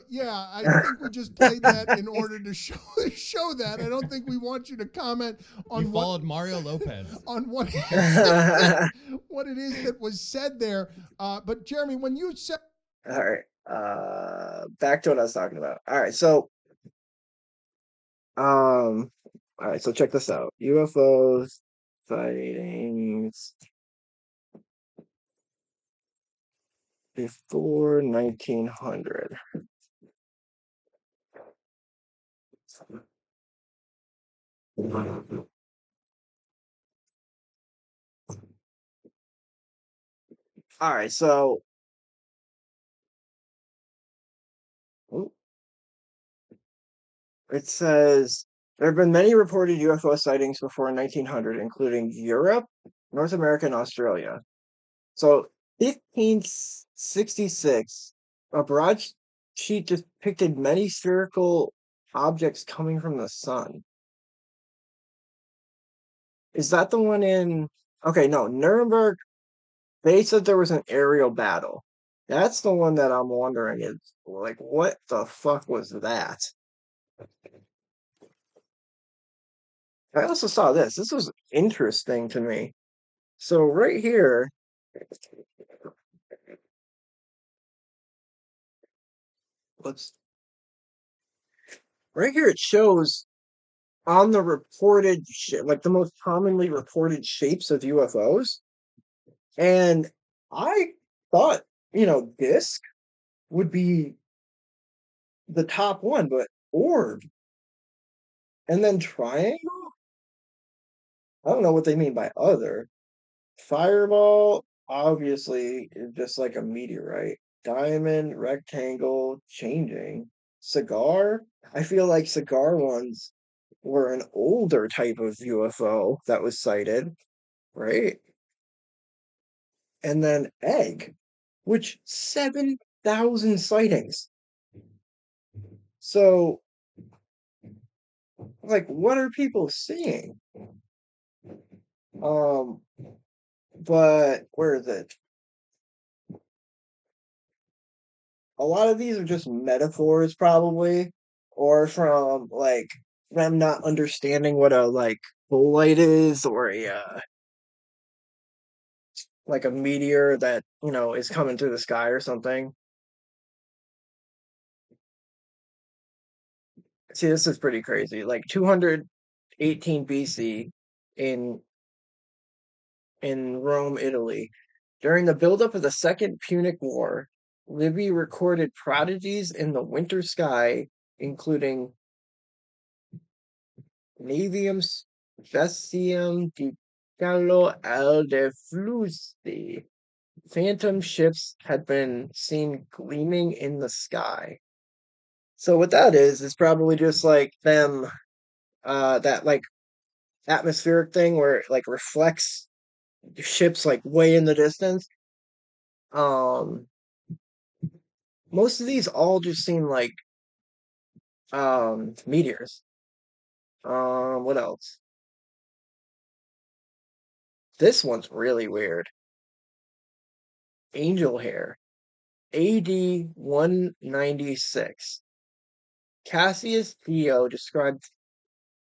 Yeah, I think we just played that in order to show that. I don't think we want you to comment on followed Mario Lopez on what what it is that was said there. But Jeremy, when you said, all right, back to what I was talking about. All right, so check this out. UFOs sightings before 1900. All right, so it says there have been many reported UFO sightings before 1900, including Europe, North America, and Australia. So 1566, a broadsheet depicted many spherical objects coming from the sun. Is that the one in... Okay, no, Nuremberg, they said there was an aerial battle. That's the one that I'm wondering is like, what the fuck was that? I also saw this. This was interesting to me. So right here, let's right here it shows on the reported like the most commonly reported shapes of UFOs, and I thought disc would be the top one, but orb and then triangle. I don't know what they mean by other. Fireball, obviously, is just like a meteorite. Diamond, rectangle, changing. Cigar, I feel like cigar ones were an older type of UFO that was sighted, right? And then egg, which 7,000 sightings. So, like, what are people seeing? Um, but where is it? A lot of these are just metaphors probably, or from like them not understanding what a like bolide is, or a like a meteor that is coming through the sky or something. See, this is pretty crazy. Like 218 BC in Rome, Italy, during the buildup of the Second Punic War, Livy recorded prodigies in the winter sky, including Navium specium di Gallo al de Flussi. Phantom ships had been seen gleaming in the sky. So what that is probably just like them that like atmospheric thing where it like reflects ships like way in the distance. Um most of these all just seem like meteors. What else? This one's really weird. Angel hair. AD 196. Cassius Dio described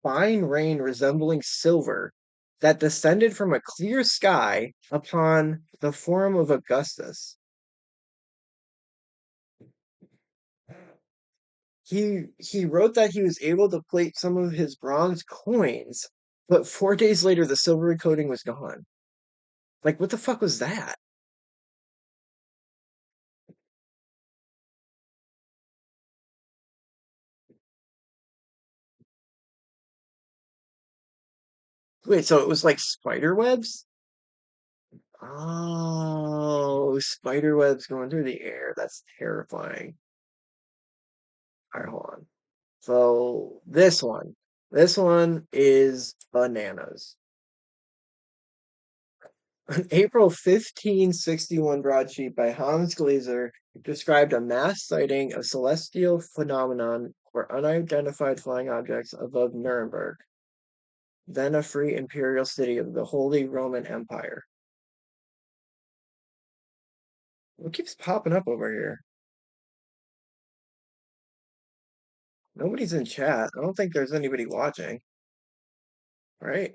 fine rain resembling silver that descended from a clear sky upon the Forum of Augustus. He wrote that he was able to plate some of his bronze coins, but 4 days later the silvery coating was gone. Like, what the fuck was that? Wait, so it was like spider webs? Oh, spider webs going through the air. That's terrifying. All right, hold on. So this one is bananas. An April 1561 broadsheet by Hans Glaser described a mass sighting of celestial phenomenon or unidentified flying objects above Nuremberg, then a free imperial city of the Holy Roman Empire. What keeps popping up over here? Nobody's in chat. I don't think there's anybody watching, right?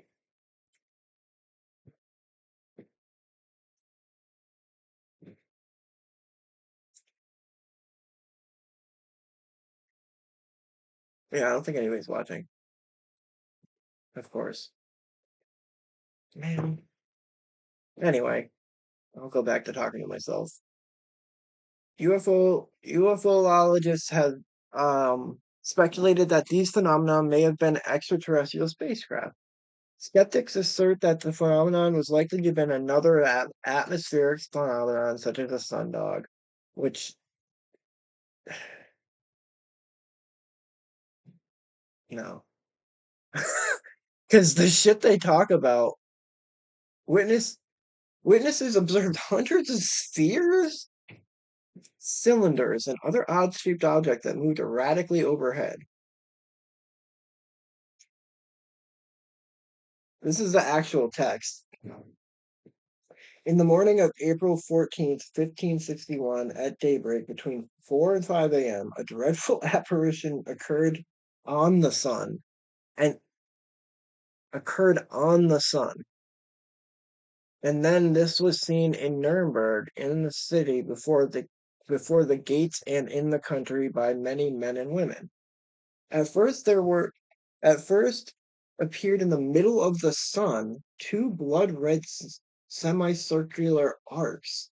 Yeah, I don't think anybody's watching. Of course. Man. Anyway, I'll go back to talking to myself. UFOologists have speculated that these phenomena may have been extraterrestrial spacecraft. Skeptics assert that the phenomenon was likely to have been another atmospheric phenomenon, such as a sundog, which no, because the shit they talk about, witness witnesses observed hundreds of spheres, cylinders, and other odd-shaped objects that moved erratically overhead. This is the actual text. In the morning of April 14th, 1561, at daybreak, between 4 and 5 a.m., a dreadful apparition occurred on the sun and occurred on the sun. And then this was seen in Nuremberg, in the city, before the gates and in the country by many men and women. At first appeared in the middle of the sun two blood red semicircular arcs.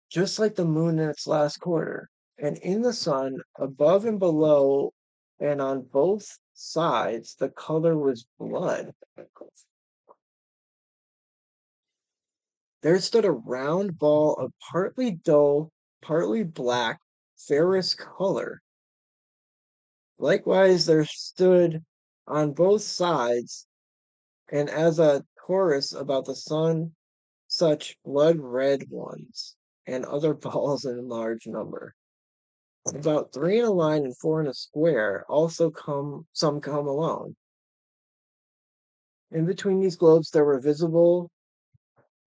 Just like the moon in its last quarter. And in the sun, above and below, and on both sides, the color was blood. There stood a round ball of partly dull, partly black, ferrous color. Likewise, there stood on both sides, and as a chorus about the sun, such blood-red ones, and other balls in large number. About 3 in a line and 4 in a square, some come alone. In between these globes there were visible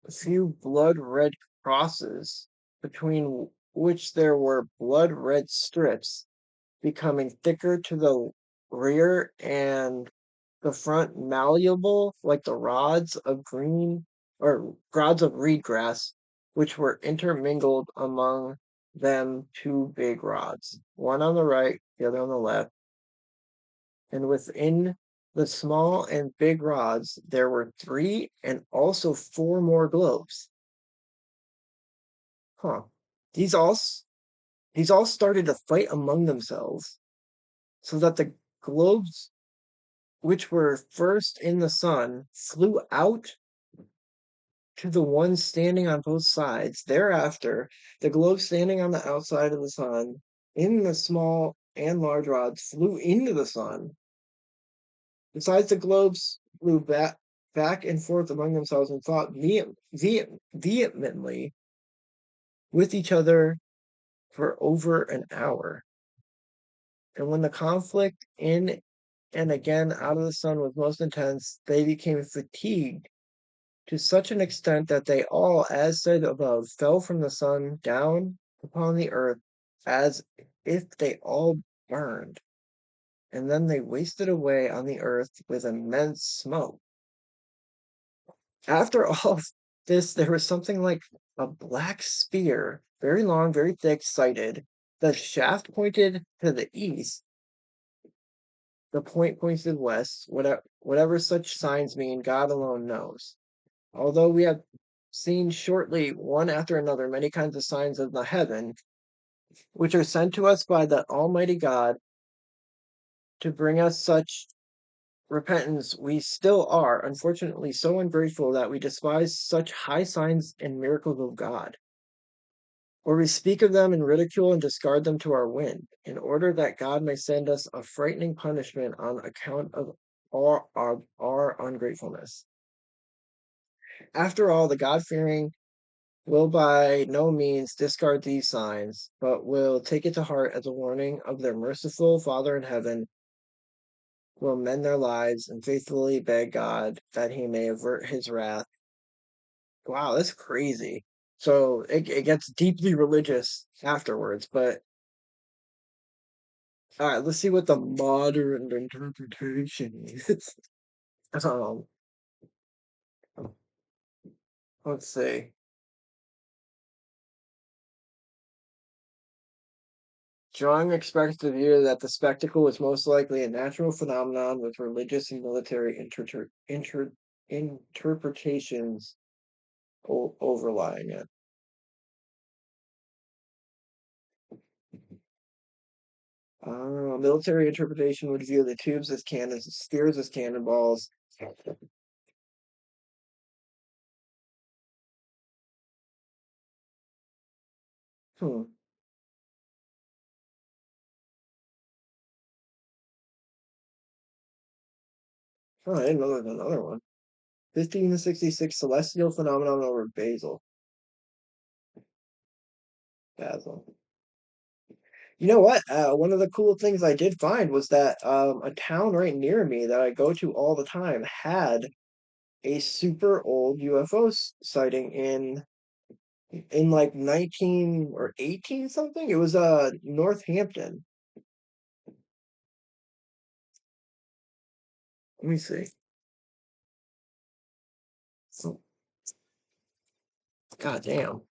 a few blood-red crosses, between which there were blood-red strips, becoming thicker to the rear and the front malleable like the rods of reed grass, which were intermingled among them two big rods, one on the right, the other on the left, and within the small and big rods there were 3 and also 4 more globes. Huh. These all started to fight among themselves, so that the globes which were first in the sun flew out to the one standing on both sides. Thereafter, the globes standing on the outside of the sun, in the small and large rods, flew into the sun. Besides, the globes flew back and forth among themselves and fought vehemently with each other for over an hour. And when the conflict in and again out of the sun was most intense, they became fatigued to such an extent that they all, as said above, fell from the sun down upon the earth as if they all burned, and then they wasted away on the earth with immense smoke. After all this, there was something like a black spear, very long, very thick-sighted. The shaft pointed to the east, the point pointed west. Whatever such signs mean, God alone knows. Although we have seen shortly, one after another, many kinds of signs of the heaven, which are sent to us by the Almighty God to bring us such repentance, we still are, unfortunately, so ungrateful that we despise such high signs and miracles of God. Or we speak of them in ridicule and discard them to our wind, in order that God may send us a frightening punishment on account of our ungratefulness. After all, the God-fearing will by no means discard these signs, but will take it to heart as a warning of their merciful Father in heaven, will mend their lives and faithfully beg God that he may avert his wrath. Wow, that's crazy. So it gets deeply religious afterwards, but all right, let's see what the modern interpretation is. um, let's see. Strong expects the view that the spectacle was most likely a natural phenomenon with religious and military interpretations overlying it. Military interpretation would view the tubes as cannons, spheres as cannonballs. Hmm. Oh, I didn't know there was another one. 1566 celestial phenomenon over Basil. You know what? One of the cool things I did find was that a town right near me that I go to all the time had a super old UFO sighting in like 19 or 18 something. It was Northampton. Let me see. So, God damn.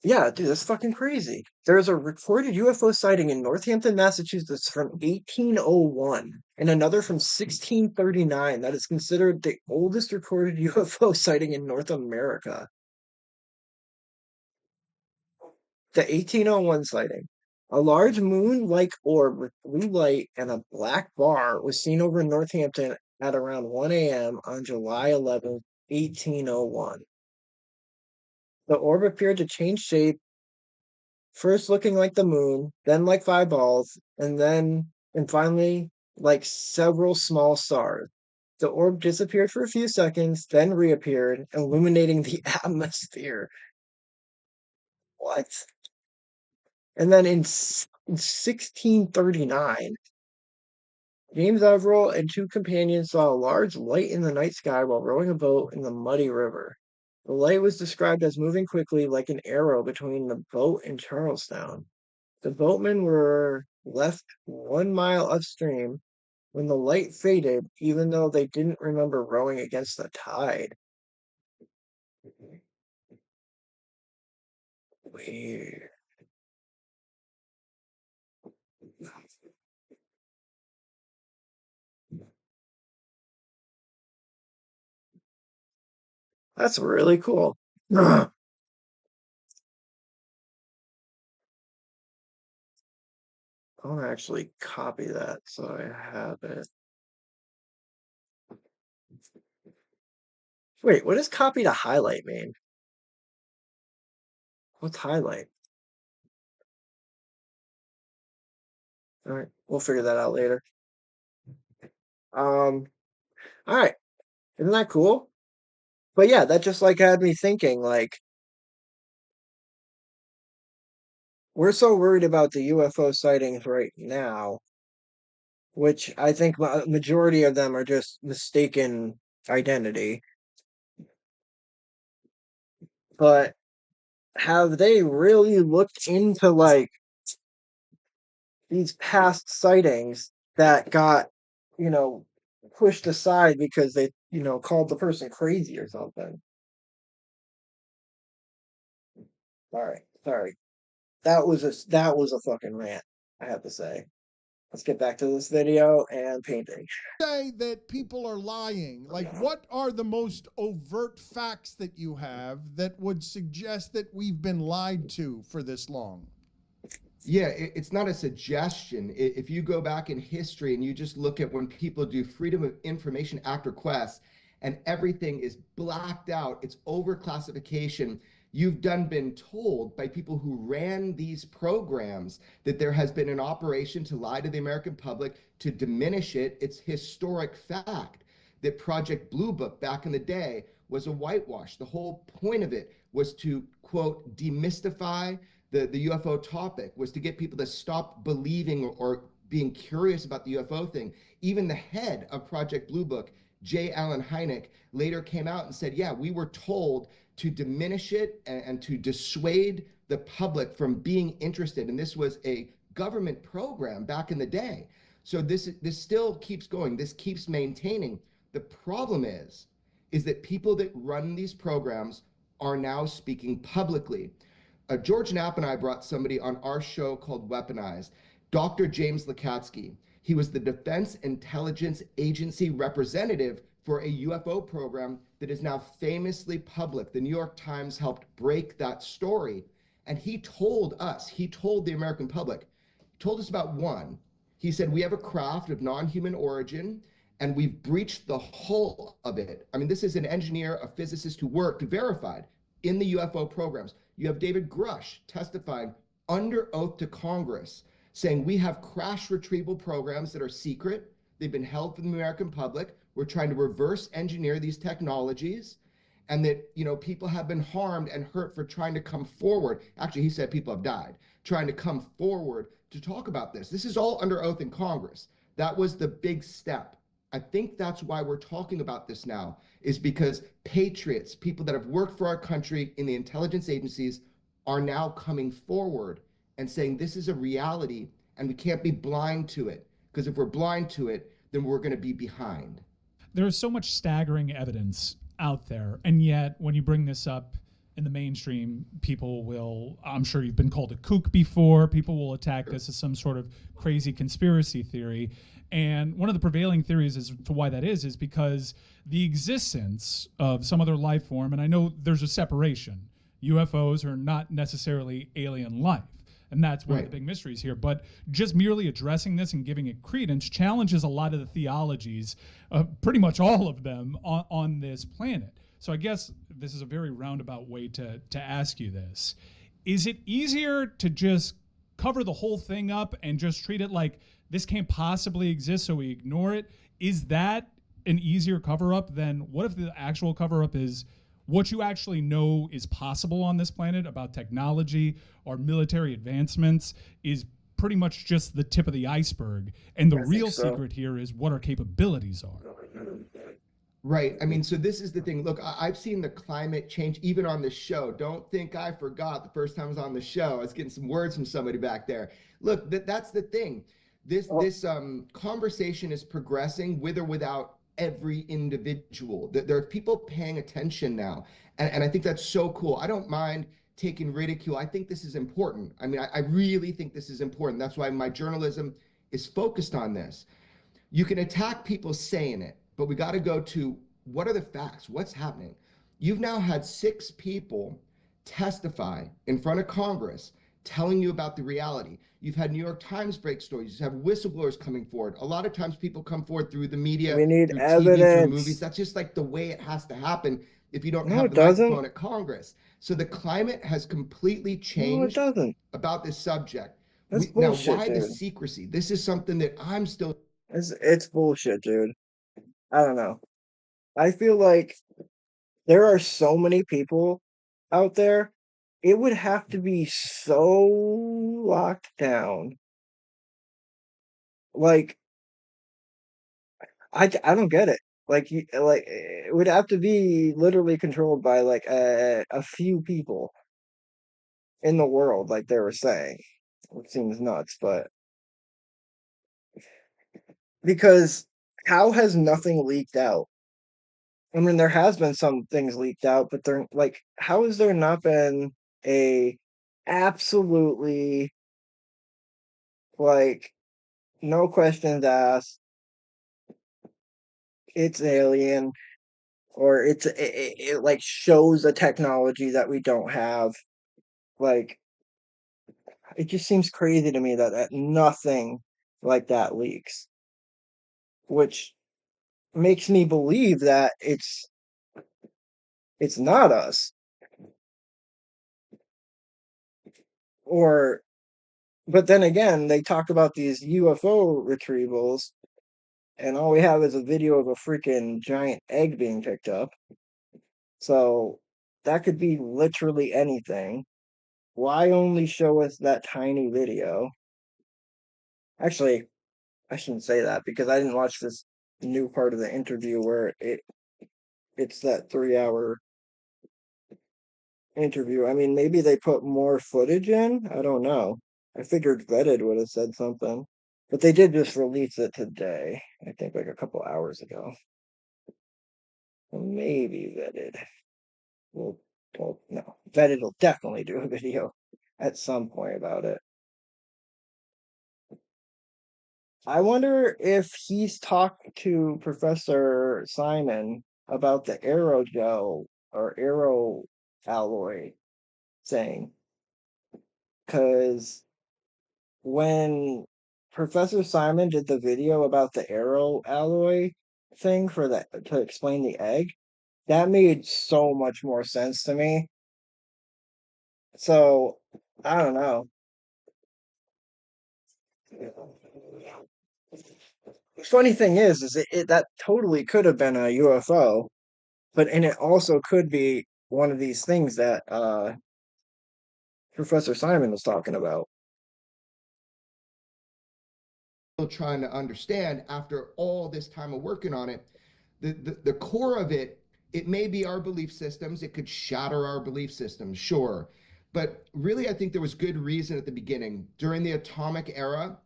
Yeah, dude, that's fucking crazy. There's a recorded UFO sighting in Northampton, Massachusetts from 1801 and another from 1639 that is considered the oldest recorded UFO sighting in North America. The 1801 sighting. A large moon-like orb with blue light and a black bar was seen over Northampton at around 1 a.m. on July 11th, 1801. The orb appeared to change shape, first looking like the moon, then like five balls, and finally like several small stars. The orb disappeared for a few seconds, then reappeared, illuminating the atmosphere. What? And then in 1639, James Averill and two companions saw a large light in the night sky while rowing a boat in the muddy river. The light was described as moving quickly like an arrow between the boat and Charlestown. The boatmen were left 1 mile upstream when the light faded, even though they didn't remember rowing against the tide. Weird. That's really cool. I'll actually copy that so I have it. Wait, what does copy to highlight mean? What's highlight? All right, we'll figure that out later. All right, isn't that cool? But yeah, that just like had me thinking, like, we're so worried about the UFO sightings right now, which I think majority of them are just mistaken identity. But have they really looked into like these past sightings that got, you know, pushed aside because they, called the person crazy or something? All right, sorry. That was a fucking rant, I have to say. Let's get back to this video and painting. Say that people are lying. Like, what are the most overt facts that you have that would suggest that we've been lied to for this long? Yeah, it's not a suggestion. If you go back in history and you just look at when people do Freedom of Information Act requests and everything is blacked out, it's overclassification. You've been told by people who ran these programs that there has been an operation to lie to the American public to diminish it. It's historic fact that Project Blue Book back in the day was a whitewash. The whole point of it was to, quote, demystify the UFO topic, was to get people to stop believing or being curious about the UFO thing. Even the head of Project Blue Book, J. Allen Hynek, later came out and said, yeah, we were told to diminish it and to dissuade the public from being interested. And this was a government program back in the day. So this still keeps going. This keeps maintaining. The problem is that people that run these programs are now speaking publicly. George Knapp and I brought somebody on our show called Weaponized, Dr. James Lakatsky. He was the Defense Intelligence Agency representative for a UFO program that is now famously public. The New York Times helped break that story. And he told the American public, he told us about one. He said, we have a craft of non-human origin, and we've breached the hull of it. I mean, this is an engineer, a physicist who worked, verified in the UFO programs. You have David Grush testifying under oath to Congress, saying we have crash retrieval programs that are secret, They've been held from the American public. We're trying to reverse engineer these technologies, and that, you know, people have been harmed and hurt for trying to come forward. Actually, he said people have died trying to come forward to talk about this. This is all under oath in Congress. That was the big step. I think that's why we're talking about this now, is because patriots, people that have worked for our country in the intelligence agencies, are now coming forward and saying this is a reality and we can't be blind to it, because if we're blind to it, then we're going to be behind. There's so much staggering evidence out there, and yet when you bring this up in the mainstream, people will, I'm sure you've been called a kook before, people will attack this as some sort of crazy conspiracy theory. And one of the prevailing theories as to why that is because the existence of some other life form, and I know there's a separation, UFOs are not necessarily alien life. And that's one of the big mysteries here. But just merely addressing this and giving it credence challenges a lot of the theologies, pretty much all of them, on this planet. So I guess this is a very roundabout way to ask you this. Is it easier to just cover the whole thing up and just treat it like this can't possibly exist, so we ignore it? Is that an easier cover-up than what if the actual cover-up is what you actually know is possible on this planet about technology or military advancements is pretty much just the tip of the iceberg, and the real secret here is what our capabilities are? Right. I mean, so this is the thing. Look, I've seen the climate change even on this show. Don't think I forgot the first time I was on the show. I was getting some words from somebody back there. Look, that's the thing. This conversation is progressing with or without every individual. There are people paying attention now. And I think that's so cool. I don't mind taking ridicule. I think this is important. I mean, I really think this is important. That's why my journalism is focused on this. You can attack people saying it, but we got to go to what are the facts? What's happening? You've now had 6 people testify in front of Congress telling you about the reality. You've had New York Times break stories. You have whistleblowers coming forward. A lot of times people come forward through the media, We need through evidence. TV, through movies. That's just like the way it has to happen if you don't have the microphone at Congress. So the climate has completely changed about this subject. That's Now, bullshit, why the dude. secrecy? This is something that I'm still... It's bullshit, dude. I don't know. I feel like there are so many people out there. It would have to be so locked down. Like, I don't get it. Like, it would have to be literally controlled by like a few people in the world, like they were saying. It seems nuts, but because how has nothing leaked out? I mean, there has been some things leaked out, but they're like, how has there not been a absolutely like no questions asked? It's alien, or it like shows a technology that we don't have. Like, it just seems crazy to me that nothing like that leaks, which makes me believe that it's not us, or but then again, they talk about these UFO retrievals, and all we have is a video of a freaking giant egg being picked up. So that could be literally anything. Why only show us that tiny video? Actually, I shouldn't say that because I didn't watch this new part of the interview where it's that 3-hour interview. I mean, maybe they put more footage in. I don't know. I figured Vetted would have said something, but they did just release it today. I think like a couple hours ago. Maybe Vetted will. Well, no, Vetted will definitely do a video at some point about it. I wonder if he's talked to Professor Simon about the aerogel or aero alloy thing, because when Professor Simon did the video about the aero alloy thing for that to explain the egg, that made so much more sense to me. So I don't know. funny thing is that totally could have been a UFO, and it also could be one of these things that Professor Simon was talking about. Trying to understand after all this time of working on it, the core of it, it may be our belief systems. It could shatter our belief systems, sure. But really, I think there was good reason at the beginning. During the atomic era,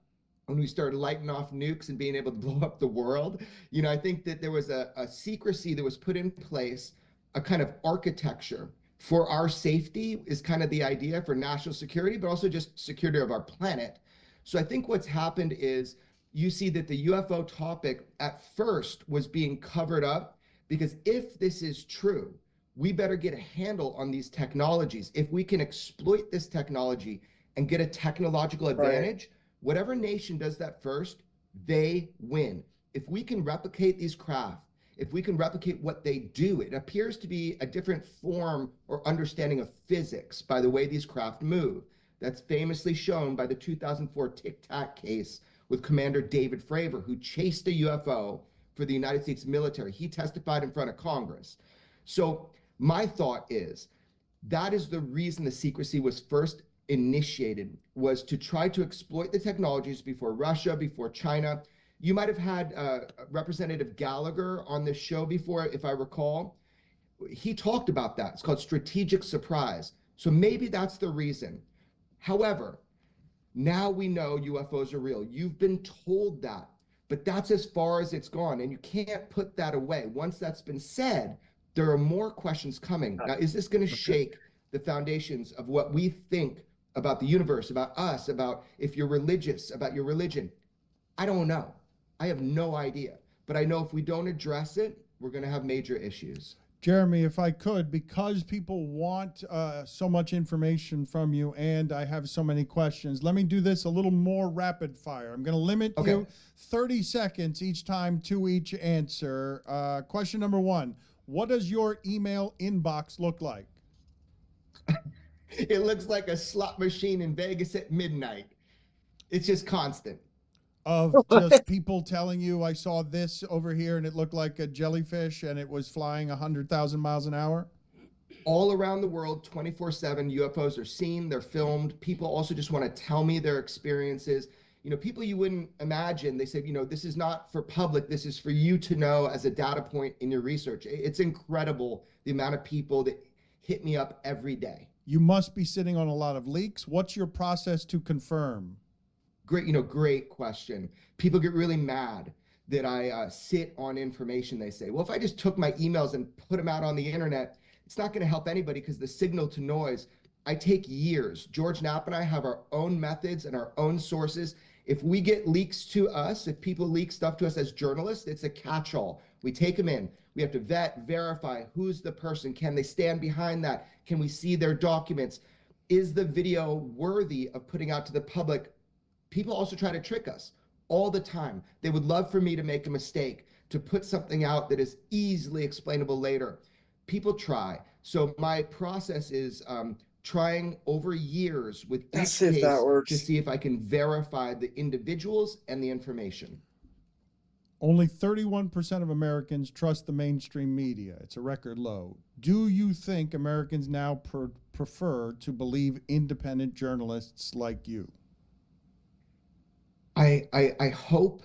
when we started lighting off nukes and being able to blow up the world, I think that there was a secrecy that was put in place, a kind of architecture for our safety is kind of the idea for national security, but also just security of our planet. So I think what's happened is you see that the UFO topic at first was being covered up because if this is true, we better get a handle on these technologies. If we can exploit this technology and get a technological advantage, whatever nation does that first, they win. If we can replicate these craft, if we can replicate what they do, it appears to be a different form or understanding of physics by the way these craft move. That's famously shown by the 2004 Tic Tac case with Commander David Fravor, who chased a UFO for the United States military. He testified in front of Congress. So my thought is that is the reason the secrecy was first initiated, was to try to exploit the technologies before Russia, before China. You might have had Representative Gallagher on this show before, if I recall. He talked about that. It's called strategic surprise. So maybe that's the reason. However, now we know UFOs are real. You've been told that, but that's as far as it's gone, and you can't put that away. Once that's been said, there are more questions coming. Now, is this going to shake the foundations of what we think about the universe, about us, about if you're religious, about your religion? I don't know. I have no idea. But I know if we don't address it, we're going to have major issues. Jeremy, if I could, because people want so much information from you and I have so many questions, let me do this a little more rapid fire. I'm going to limit you 30 seconds each time to each answer. Question number one, what does your email inbox look like? It looks like a slot machine in Vegas at midnight. It's just constant. Of just people telling you, I saw this over here and it looked like a jellyfish and it was flying 100,000 miles an hour? All around the world, 24/7, UFOs are seen, they're filmed. People also just want to tell me their experiences. People you wouldn't imagine, they say, this is not for public, this is for you to know as a data point in your research. It's incredible the amount of people that hit me up every day. You must be sitting on a lot of leaks. What's your process to confirm? Great question. People get really mad that I sit on information. They say, well, if I just took my emails and put them out on the internet, it's not going to help anybody because the signal to noise, I take years. George Knapp and I have our own methods and our own sources. If we get leaks to us, if people leak stuff to us as journalists, it's a catch-all. We take them in. We have to vet, verify who's the person. Can they stand behind that? Can we see their documents? Is the video worthy of putting out to the public? People also try to trick us all the time. They would love for me to make a mistake, to put something out that is easily explainable later. People try. So my process is trying over years with each case to see if I can verify the individuals and the information. Only 31% of Americans trust the mainstream media. It's a record low. Do you think Americans now prefer to believe independent journalists like you? I hope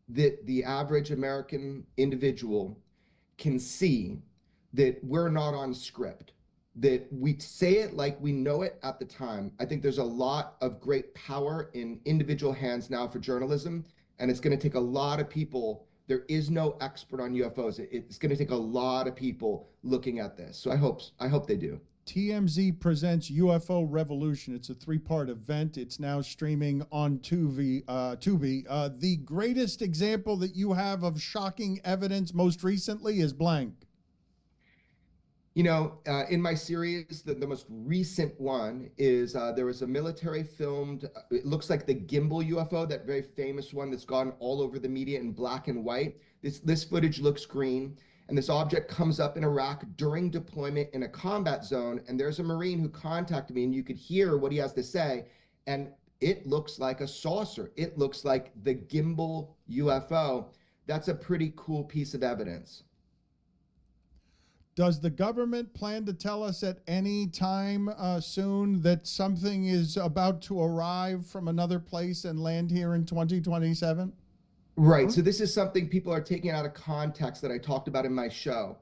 that the average American individual can see that we're not on script, that we say it like we know it at the time. I think there's a lot of great power in individual hands now for journalism, and it's going to take a lot of people. There is no expert on UFOs. It's going to take a lot of people looking at this. So I hope they do. TMZ presents UFO Revolution. It's a 3-part event. It's now streaming on Tubi. The greatest example that you have of shocking evidence most recently is blank. In my series, the most recent one is there was a military filmed, it looks like the gimbal UFO, that very famous one that's gone all over the media in black and white. This footage looks green. And this object comes up in Iraq during deployment in a combat zone. And there's a Marine who contacted me, and you could hear what he has to say. And it looks like a saucer. It looks like the gimbal UFO. That's a pretty cool piece of evidence. Does the government plan to tell us at any time soon that something is about to arrive from another place and land here in 2027? Right. So this is something people are taking out of context that I talked about in my show.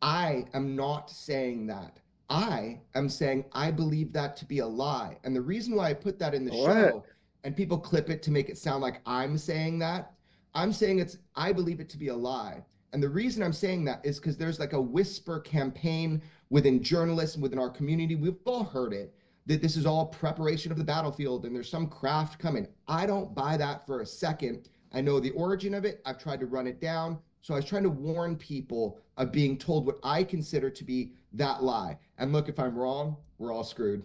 I am not saying that. I am saying I believe that to be a lie. And the reason why I put that in the What? show, and people clip it to make it sound like I'm saying that, I'm saying I believe it to be a lie. And the reason I'm saying that is because there's like a whisper campaign within journalists and within our community. We've all heard it, that this is all preparation of the battlefield and there's some craft coming. I don't buy that for a second. I know the origin of it. I've tried to run it down. So I was trying to warn people of being told what I consider to be that lie. And look, if I'm wrong, we're all screwed.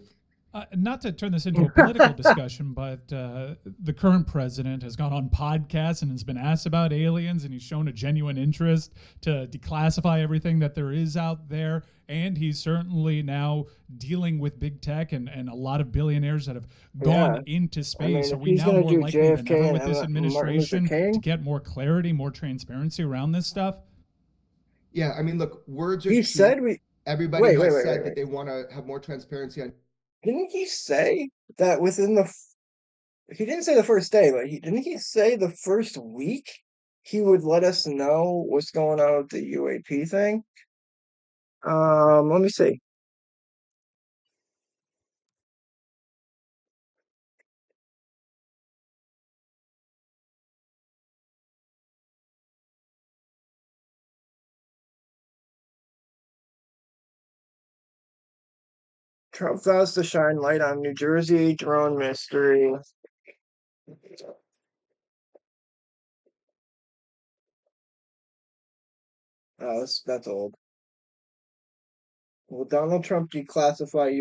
Not to turn this into a political discussion, but the current president has gone on podcasts and has been asked about aliens, and he's shown a genuine interest to declassify everything that there is out there. And he's certainly now dealing with big tech and a lot of billionaires that have gone into space. I mean, Are if we he's now gonna more do likely than JFK ever and with this Martin Luther administration King? to get more clarity, more transparency around this stuff? Yeah, I mean, look, words are He cheap. said Everybody has said that they want to have more transparency on. Didn't he say that within he didn't say the first day, but didn't he say the first week he would let us know what's going on with the UAP thing? Let me see. Trump vows to shine light on New Jersey drone mystery. Oh, that's old. Will Donald Trump declassify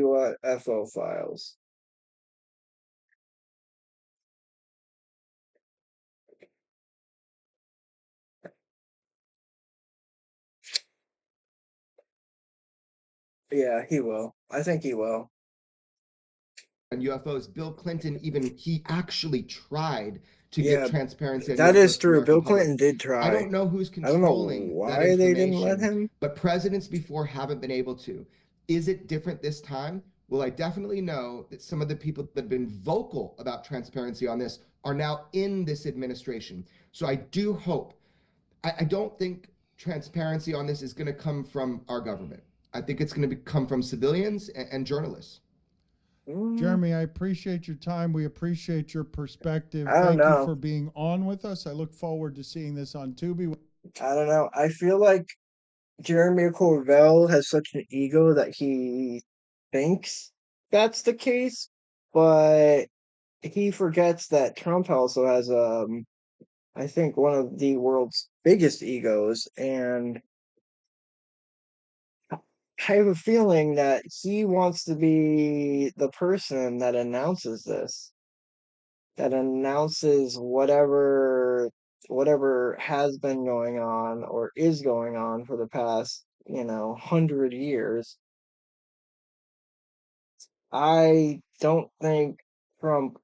UFO files? Yeah, he will. I think he will. UFOs. Bill Clinton, even he actually tried to Yeah, get transparency on that UFOs is to the true. American Bill public. Clinton did I try. don't know who's I don't know controlling that why they didn't let information, him. but presidents before haven't been able to. Is it different this time? Well, I definitely know that some of the people that have been vocal about transparency on this are now in this administration. So I do hope. I don't think transparency on this is going to come from our government. I think it's going to come from civilians and journalists. Jeremy, I appreciate your time. We appreciate your perspective. I don't Thank you know. for being on with us. I look forward to seeing this on Tubi. I don't know. I feel like Jeremy Corbell has such an ego that he thinks that's the case, but he forgets that Trump also has I think one of the world's biggest egos, and I have a feeling that he wants to be the person that announces this, that announces whatever has been going on or is going on for the past, 100 years. I don't think Trump,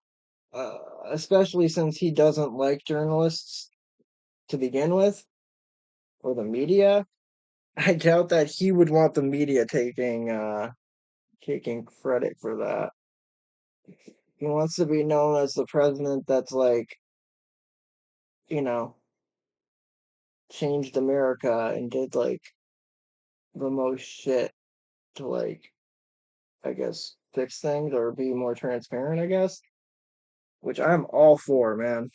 especially since he doesn't like journalists to begin with, or the media, I doubt that he would want the media taking credit for that. He wants to be known as the president that's like, you know, changed America and did like the most shit to like, I guess, fix things or be more transparent, I guess. Which I'm all for, man.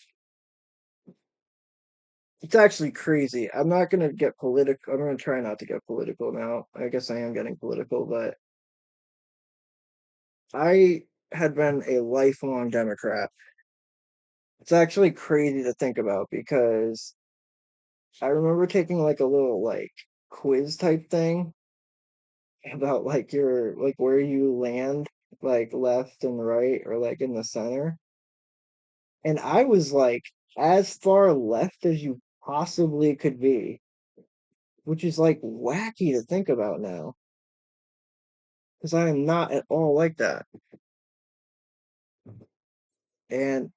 It's actually crazy. I'm not gonna get political. I'm gonna try not to get political now. I guess I am getting political, but I had been a lifelong Democrat. It's actually crazy to think about because I remember taking like a little like quiz type thing about like your like where you land, like left and right or like in the center. And I was like as far left as you possibly could be, which is like wacky to think about now. Because I am not at all like that. And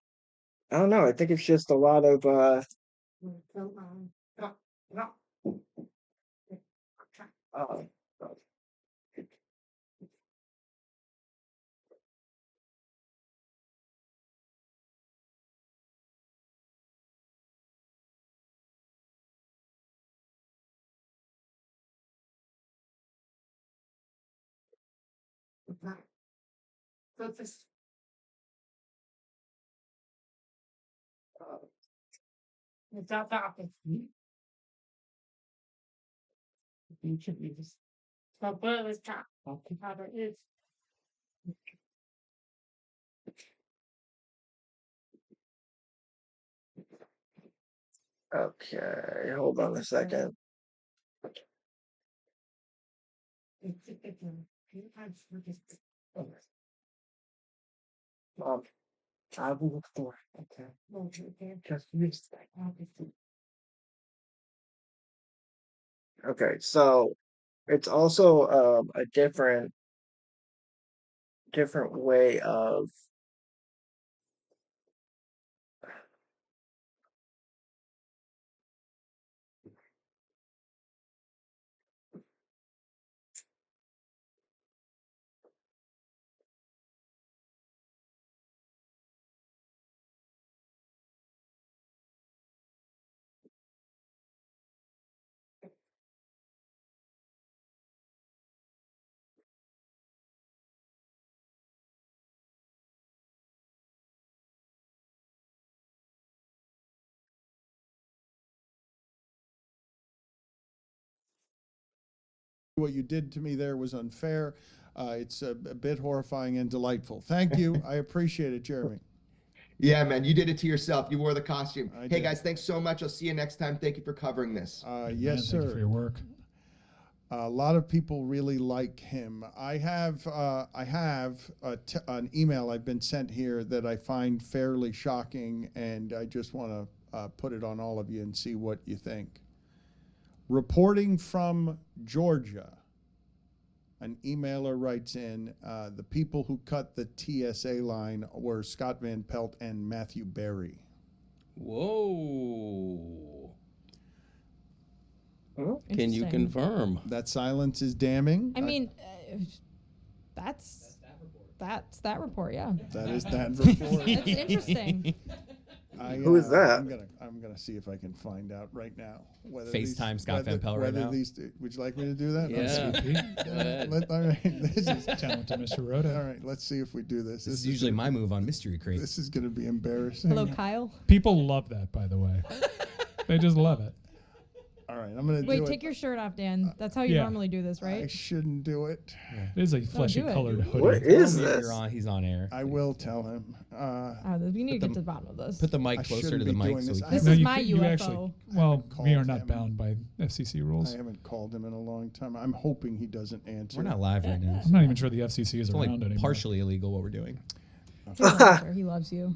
I don't know. I think it's just a lot of uh, okay. Hold on a second. I will look for it. Okay. Just use Okay, so it's also a different way of What you did to me there was unfair. It's a bit horrifying and delightful. Thank you. I appreciate it, Jeremy. Yeah, man, you did it to yourself. You wore the costume. I Hey, did. guys, thanks so much. I'll see you next time. Thank you for covering this. Yes, sir. Thank you for your work. A lot of people really like him. I have an email I've been sent here that I find fairly shocking, and I just want to put it on all of you and see what you think. Reporting from Georgia, an emailer writes in, the people who cut the TSA line were Scott Van Pelt and Matthew Berry. Whoa. Can you Interesting. confirm? That silence is damning. I mean, that's that report, yeah. That is that report. That's interesting. Who is that? I'm gonna see if I can find out right now. Whether FaceTime Scott Van Pelt right whether now. Would you like me to do that? Yeah. All right. This is Talented Mr. Rhoda. All right. Let's see if we do this. This is usually my move on Mystery Crate. This is gonna be embarrassing. Hello, Kyle. People love that, by the way. They just love it. All right. I'm gonna Wait, do take it. your shirt off, Dan. That's how you yeah. normally do this, I right? shouldn't do it. It is a fleshy do it. colored hoodie. What is Tell him this? He's on air. I will tell him. We need to get to the bottom of this. Put the mic I closer shouldn't to the be mic doing so this. we I can. This haven't- is you my you UFO. actually, well, called we are not him. bound by FCC rules. I haven't called him in a long time. I'm hoping he doesn't answer. We're not live right now. I'm not even sure the FCC is It's around only anymore. partially illegal what we're doing. He'll answer. He loves you.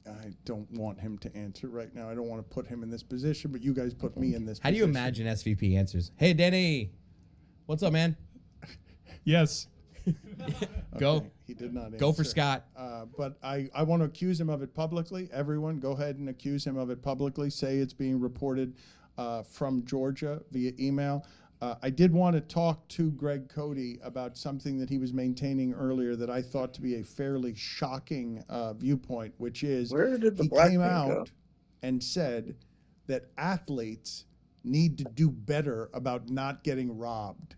I don't want him to answer right now. I don't want to put him in this position, but you guys put me in this How do you position. imagine SVP answers? Hey, Denny. What's up, man? Yes. Go. Okay, he did not answer. Go for Scott. But I want to accuse him of it publicly. Everyone, go ahead and accuse him of it publicly. Say it's being reported from Georgia via email. I did want to talk to Greg Cody about something that he was maintaining earlier that I thought to be a fairly shocking viewpoint, which is Where did the he black came thing out go? and said that athletes need to do better about not getting robbed.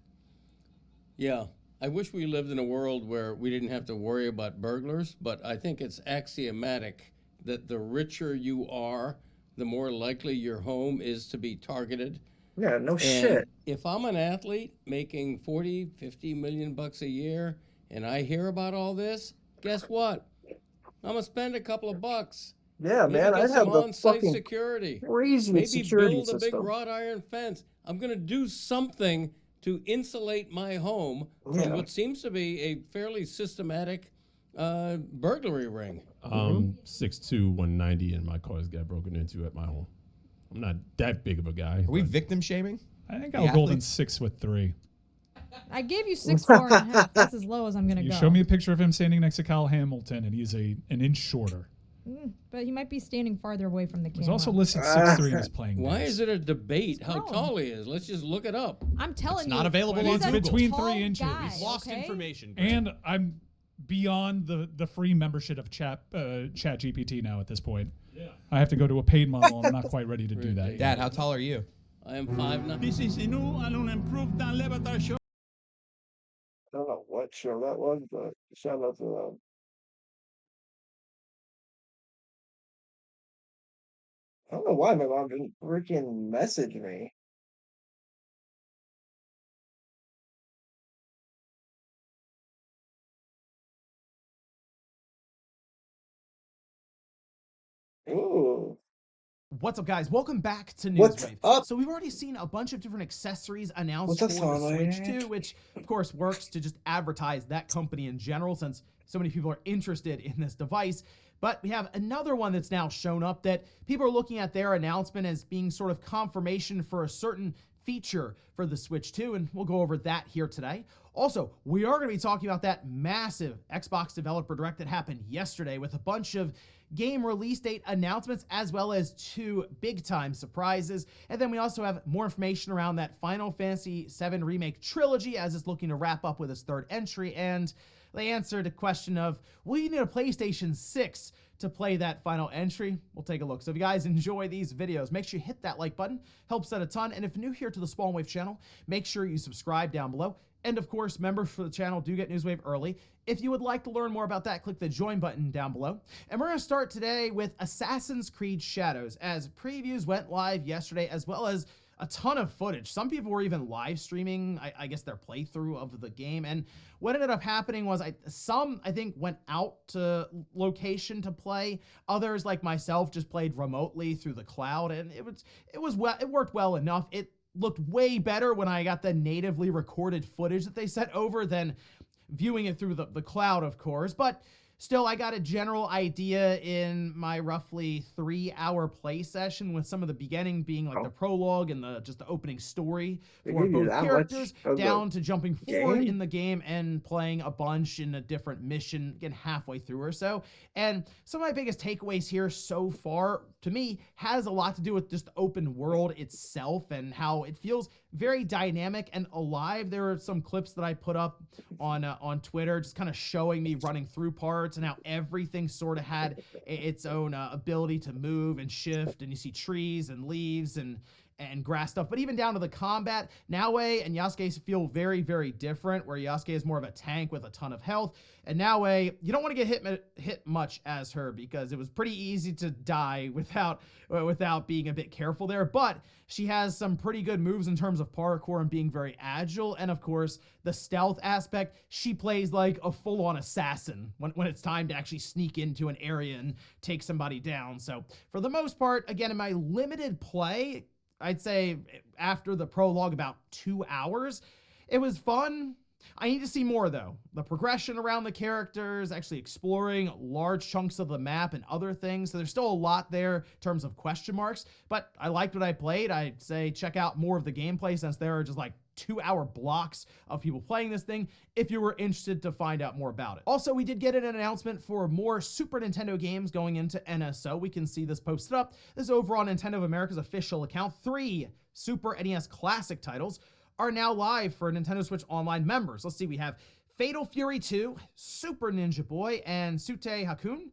Yeah. I wish we lived in a world where we didn't have to worry about burglars, but I think it's axiomatic that the richer you are, the more likely your home is to be targeted. Yeah, no And shit. if I'm an athlete making 40, 50 million bucks a year and I hear about all this, guess what? I'm going to spend a couple of bucks. Yeah, Maybe man, get I'd some have the on-site fucking security. craziest Maybe security build a big system. wrought iron fence. I'm going to do something to insulate my home from Yeah. what seems to be a fairly systematic burglary ring. 6'2", 190, and my cars got broken into at my home. I'm not that big of a guy. Are we but- victim shaming? I think The Al Golden's athletes? 6'3". I gave you 6'4.5". That's as low as I'm gonna You go. show me a picture of him standing next to Kyle Hamilton, and he's an inch shorter. But he might be standing farther away from the camera. He's also listed 6'3" in his playing Why days. is it a debate how growing. tall he is? Let's just look it up. I'm telling It's you. not available he's on a Google. Between tall 3 inches. guy, Lost okay? information. And I'm beyond the free membership of Chat GPT now at this point. Yeah. I have to go to a paid model, and I'm not quite ready to do that yet. Dad, how tall are you? I am 5'9". This is a new and improved LeBatardShow. I don't know what show that was, but shout out to them. I don't know why my mom didn't freaking message me. Ooh. What's up, guys? Welcome back to What's Newswave. up? So we've already seen a bunch of different accessories announced What's up, for the Switch Sonic? 2, which of course works to just advertise that company in general, since so many people are interested in this device. But we have another one that's now shown up that people are looking at their announcement as being sort of confirmation for a certain feature for the Switch 2, and we'll go over that here today. Also, we are going to be talking about that massive Xbox Developer Direct that happened yesterday with a bunch of game release date announcements as well as 2 big-time surprises. And then we also have more information around that Final Fantasy VII Remake trilogy as it's looking to wrap up with its 3rd entry. And they answered a question of, will you need a PlayStation 6 to play that final entry? We'll take a look. So if you guys enjoy these videos, make sure you hit that like button. Helps out a ton. And if you're new here to the Spawn Wave channel, make sure you subscribe down below. And of course, members for the channel do get Newswave early. If you would like to learn more about that, click the join button down below. And we're going to start today with Assassin's Creed Shadows, as previews went live yesterday, as well as a ton of footage. Some people were even live streaming, I guess, their playthrough of the game. And what ended up happening was some, I think, went out to location to play. Others, like myself, just played remotely through the cloud, and it worked well enough. It looked way better when I got the natively recorded footage that they sent over than viewing it through the cloud, of course. But still, I got a general idea in my roughly 3-hour play session, with some of the beginning being like the prologue and just the opening story They for give you both that characters, much of the down to jumping forward game? in the game and playing a bunch in a different mission, again, halfway through or so. And some of my biggest takeaways here so far, to me, has a lot to do with just the open world itself and how it feels very dynamic and alive. There are some clips that I put up on Twitter, just kind of showing me running through parts and how everything sort of had its own ability to move and shift, and you see trees and leaves and grass stuff. But even down to the combat, Naue and Yasuke feel very, very different, where Yasuke is more of a tank with a ton of health, and Naue, you don't want to get hit much as her, because it was pretty easy to die without being a bit careful there. But she has some pretty good moves in terms of parkour and being very agile, and of course the stealth aspect. She plays like a full-on assassin when it's time to actually sneak into an area and take somebody down. So for the most part, again, in my limited play, I'd say after the prologue, about 2 hours, it was fun. I need to see more, though. The progression around the characters, actually exploring large chunks of the map and other things. So there's still a lot there in terms of question marks, but I liked what I played. I'd say check out more of the gameplay, since there are just like 2-hour blocks of people playing this thing, if you were interested to find out more about it. Also, we did get an announcement for more Super Nintendo games going into NSO. We can see this posted up. This is over on Nintendo of America's official account. 3 Super NES Classic titles are now live for Nintendo Switch Online members. Let's see, we have Fatal Fury 2, Super Ninja Boy, and Sute Hakun.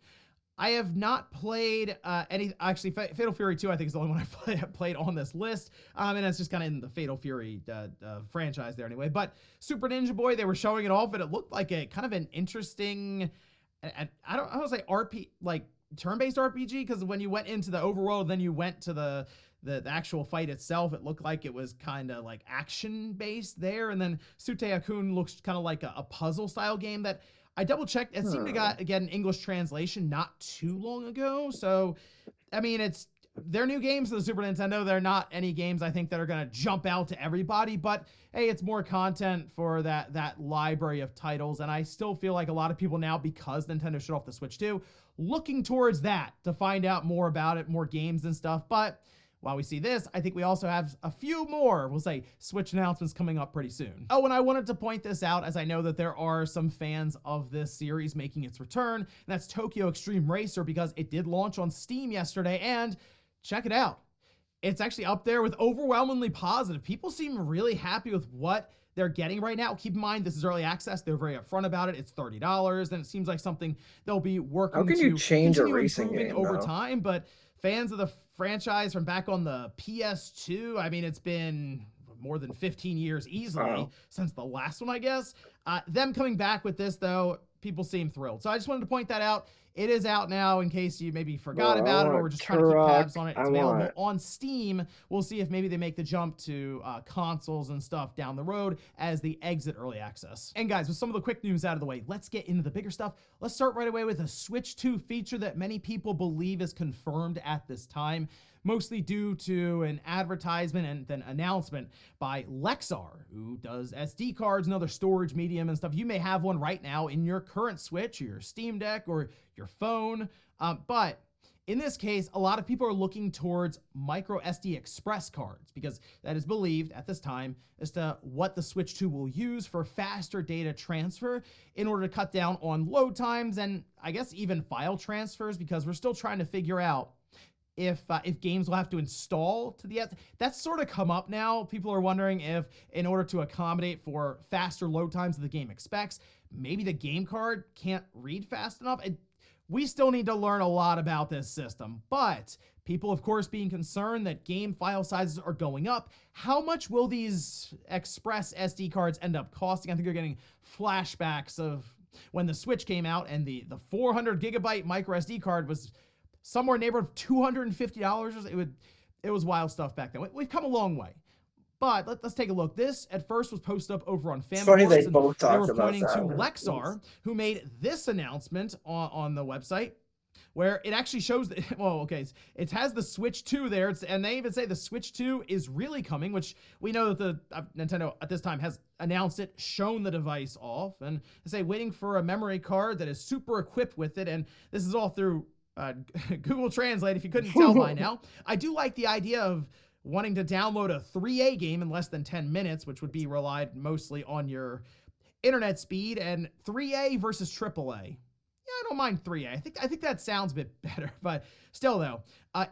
I have not played actually, Fatal Fury 2, I think, is the only one I played on this list. And it's just kind of in the Fatal Fury franchise there anyway. But Super Ninja Boy, they were showing it off, and it looked like a kind of an interesting, I don't want to say like turn-based RPG, because when you went into the overworld, then you went to the actual fight itself, it looked like it was kind of like action-based there. And then Sute Hakun looks kind of like a puzzle-style game that I double-checked. It seemed to get an English translation not too long ago. So, I mean, they're new games to the Super Nintendo. They're not any games, I think, that are going to jump out to everybody. But, hey, it's more content for that library of titles. And I still feel like a lot of people now, because Nintendo shut off the Switch 2, looking towards that to find out more about it, more games and stuff. But While we see this, I think we also have a few more, we'll say, Switch announcements coming up pretty soon. Oh, and I wanted to point this out, as I know that there are some fans of this series making its return, and that's Tokyo Extreme Racer, because it did launch on Steam yesterday, and check it out. It's actually up there with overwhelmingly positive. People seem really happy with what they're getting right now. Keep in mind, this is early access. They're very upfront about it. It's $30, and it seems like something they'll be working How can to you change a continue racing improving game, over though? time. But fans of the franchise from back on the PS2, I mean, it's been more than 15 years easily Wow. since the last one, I guess. Them coming back with this, though, people seem thrilled. So I just wanted to point that out. It is out now in case you maybe forgot Well, I about it, or want we're just trying to keep tabs Turok. on it. I It's available want- on Steam. We'll see if maybe they make the jump to consoles and stuff down the road as they exit early access. And guys, with some of the quick news out of the way, let's get into the bigger stuff. Let's start right away with a Switch 2 feature that many people believe is confirmed at this time, mostly due to an advertisement and then announcement by Lexar, who does SD cards and other storage medium and stuff. You may have one right now in your current Switch or your Steam Deck or your phone, but in this case, a lot of people are looking towards micro SD express cards, because that is believed at this time as to what the Switch 2 will use for faster data transfer in order to cut down on load times and I guess even file transfers, because we're still trying to figure out if games will have to install to the SD. That's sort of come up now. People are wondering if, in order to accommodate for faster load times that the game expects, maybe the game card can't read fast enough. We still need to learn a lot about this system, but people, of course, being concerned that game file sizes are going up. How much will these express SD cards end up costing? I think you're getting flashbacks of when the Switch came out and the 400 gigabyte micro SD card was somewhere in the neighborhood of $250. It was wild stuff back then. We've come a long way. But let's take a look. This at first was posted up over on It's funny Family they both they were talked about pointing to that. Lexar, who made this announcement on the website, where it actually shows that, well, okay, it has the Switch 2 there, and they even say the Switch 2 is really coming, which we know that the Nintendo at this time has announced it, shown the device off, and they say waiting for a memory card that is super equipped with it, and this is all through Google Translate, if you couldn't tell by now. I do like the idea of wanting to download a 3A game in less than 10 minutes, which would be relied mostly on your internet speed, and 3A versus AAA. Yeah, I don't mind 3A. I think that sounds a bit better, but still though,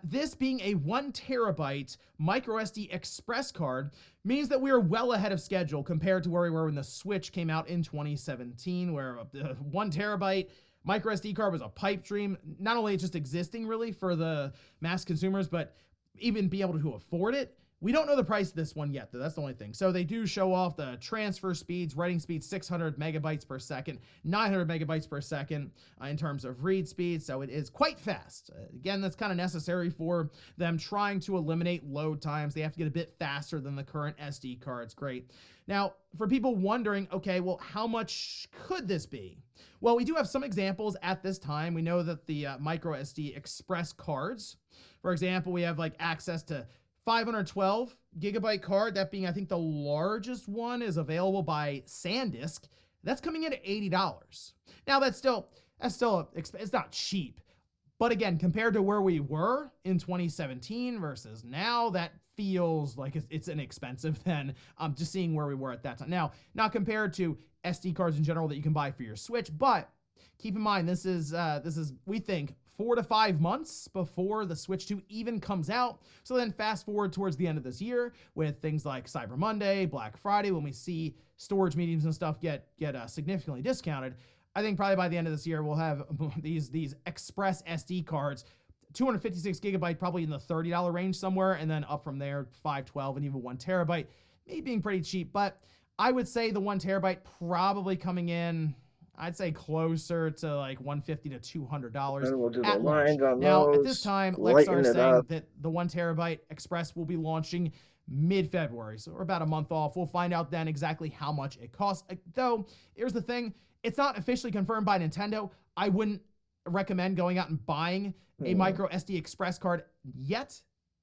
this being a 1 terabyte micro SD express card means that we are well ahead of schedule compared to where we were when the Switch came out in 2017, where 1 terabyte micro SD card was a pipe dream. Not only just existing really for the mass consumers, but even be able to afford it. We don't know the price of this one yet, though. That's the only thing. So they do show off the transfer speeds, writing speeds, 600 megabytes per second, 900 megabytes per second in terms of read speed. So it is quite fast. Again, that's kind of necessary for them trying to eliminate load times. They have to get a bit faster than the current SD cards. Great. Now, for people wondering, okay, well, how much could this be? Well, we do have some examples at this time. We know that the micro SD express cards, for example, we have like access to 512 gigabyte card, that being, I think, the largest one is available by SanDisk. That's coming in at $80. Now, that's still, it's not cheap. But again, compared to where we were in 2017 versus now, that feels like it's inexpensive than just seeing where we were at that time. Now, not compared to SD cards in general that you can buy for your Switch, but keep in mind, this is we think 4 to 5 months before the Switch 2 even comes out. So then fast forward towards the end of this year with things like Cyber Monday, Black Friday, when we see storage mediums and stuff get significantly discounted. I think probably by the end of this year, we'll have these express SD cards, 256 gigabyte, probably in the $30 range somewhere, and then up from there, 512 and even 1 terabyte, maybe being pretty cheap. But I would say the 1 terabyte probably coming in, I'd say closer to like $150 to $200 Then we'll do the at launch. lines on Now, at those, this time, lighten Lexar is it saying up. that the 1 terabyte express will be launching mid-February, so we're about a month off. We'll find out then exactly how much it costs. Though, here's the thing, it's not officially confirmed by Nintendo. I wouldn't recommend going out and buying a micro SD express card yet,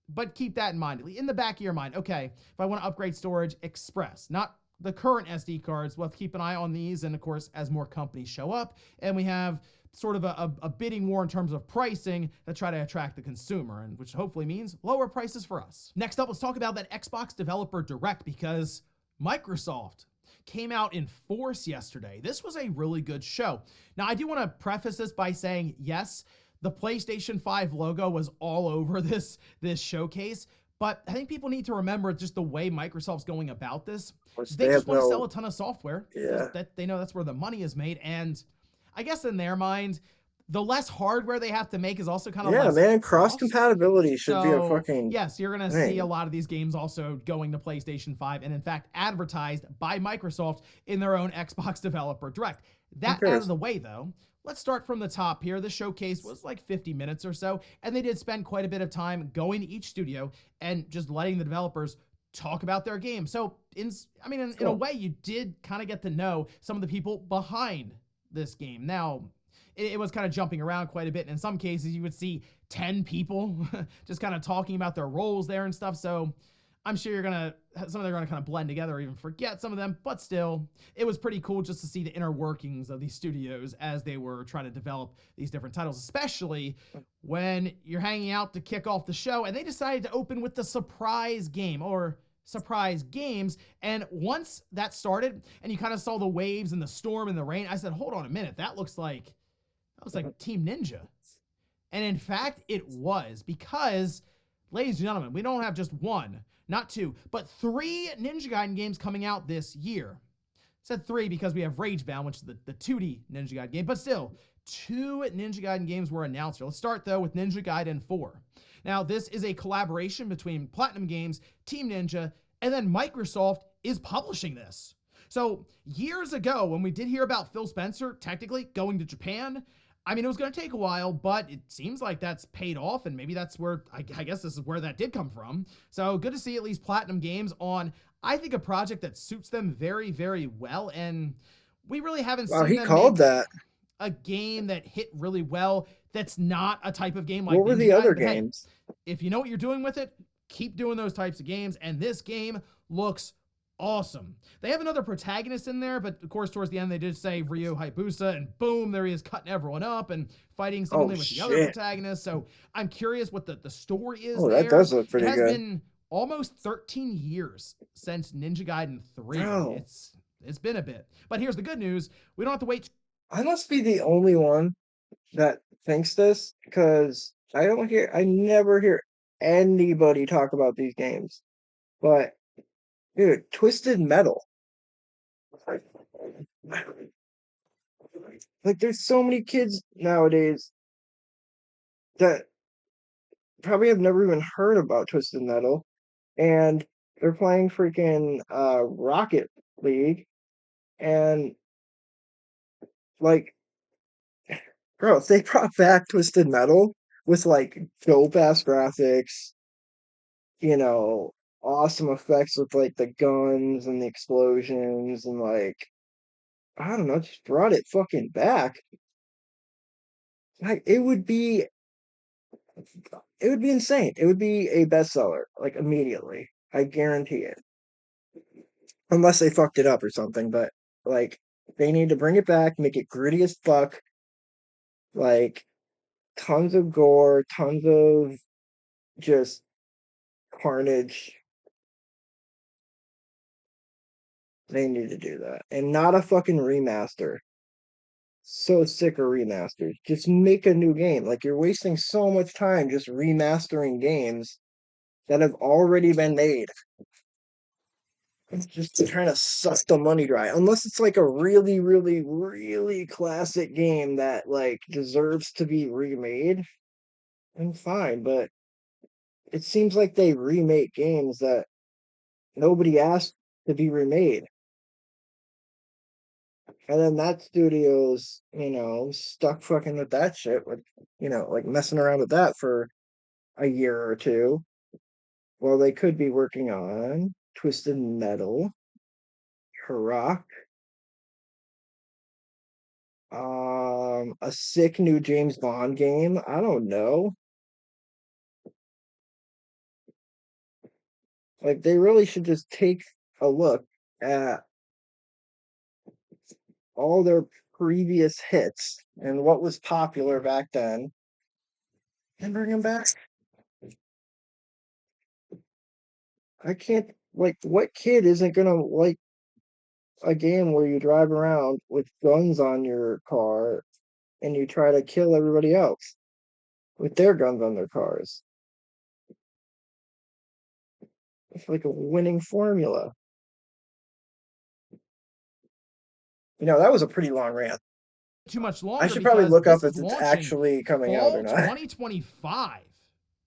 but keep that in mind, in the back of your mind. Okay, if I want to upgrade storage, express, not the current SD cards. We'll have to keep an eye on these, and of course, as more companies show up, and we have sort of a bidding war in terms of pricing to try to attract the consumer, and which hopefully means lower prices for us. Next up, let's talk about that Xbox Developer Direct, because Microsoft came out in force yesterday. This was a really good show. Now, I do want to preface this by saying, yes, the PlayStation 5 logo was all over this showcase, but I think people need to remember just the way Microsoft's going about this. They just want to sell a ton of software. That they know that's where the money is made, and I guess in their mind, the less hardware they have to make is also kind of less man, cost. cross compatibility should be a fucking yes, you're gonna see a lot of these games also going to PlayStation 5, and in fact advertised by Microsoft in their own Xbox Developer Direct. That out of the way though, let's start from the top here. The showcase was like 50 minutes or so, and they did spend quite a bit of time going to each studio and just letting the developers talk about their game. So in a way, you did kind of get to know some of the people behind this game. Now, it was kind of jumping around quite a bit. And in some cases, you would see 10 people just kind of talking about their roles there and stuff. So I'm sure some of them are going to kind of blend together or even forget some of them. But still, it was pretty cool just to see the inner workings of these studios as they were trying to develop these different titles, especially when you're hanging out to kick off the show. And they decided to open with the surprise game, or surprise games. And once that started and you kind of saw the waves and the storm and the rain, I said, hold on a minute, that looks like Team Ninja. And in fact, it was, because, ladies and gentlemen, we don't have just one, not two, but 3 Ninja Gaiden games coming out this year. I said 3 because we have Ragebound, which is the 2D Ninja Gaiden game, but still, 2 Ninja Gaiden games were announced here. Let's start, though, with Ninja Gaiden 4. Now, this is a collaboration between Platinum Games, Team Ninja, and then Microsoft is publishing this. So, years ago, when we did hear about Phil Spencer technically going to Japan, it was going to take a while, but it seems like that's paid off, and maybe that's where, I guess this is where that did come from. So good to see at least Platinum Games on, I think, a project that suits them very, very well, and we really haven't seen them make a game that hit really well that's not a type of game like What were the other games? If you know what you're doing with it, keep doing those types of games, and this game looks awesome. They have another protagonist in there, but of course towards the end they did say Ryo Hayabusa, and boom, there he is cutting everyone up and fighting seemingly with the other protagonist. So I'm curious what the story is there. That does look pretty good. It has been almost 13 years since Ninja Gaiden 3. Bro. It's been a bit. But here's the good news. We don't have to wait. I must be the only one that thinks this, because I never hear anybody talk about these games. But dude, Twisted Metal. Like, there's so many kids nowadays that probably have never even heard about Twisted Metal, and they're playing freaking Rocket League, and like, bro, if they brought back Twisted Metal with like dope ass graphics, awesome effects with like the guns and the explosions, and like, I don't know, just brought it fucking back. Like, it would be insane. It would be a bestseller, like, immediately. I guarantee it. Unless they fucked it up or something, but like, they need to bring it back, make it gritty as fuck, like, tons of gore, tons of just carnage. They need to do that. And not a fucking remaster. So sick of remasters. Just make a new game. Like, you're wasting so much time just remastering games that have already been made. It's just trying to suck the money dry. Unless it's like a really, really, really classic game that like deserves to be remade, then fine. But it seems like they remake games that nobody asked to be remade. And then that studio's, stuck fucking with that shit, with, like messing around with that for a year or two. Well, they could be working on Twisted Metal, Rock, a sick new James Bond game. I don't know. Like, they really should just take a look at all their previous hits and what was popular back then and bring them back. I can't, like, what kid isn't gonna like a game where you drive around with guns on your car and you try to kill everybody else with their guns on their cars? It's like a winning formula. That was a pretty long rant. Too much longer. I should probably because look this up is if it's launching actually coming out or fall not. 2025.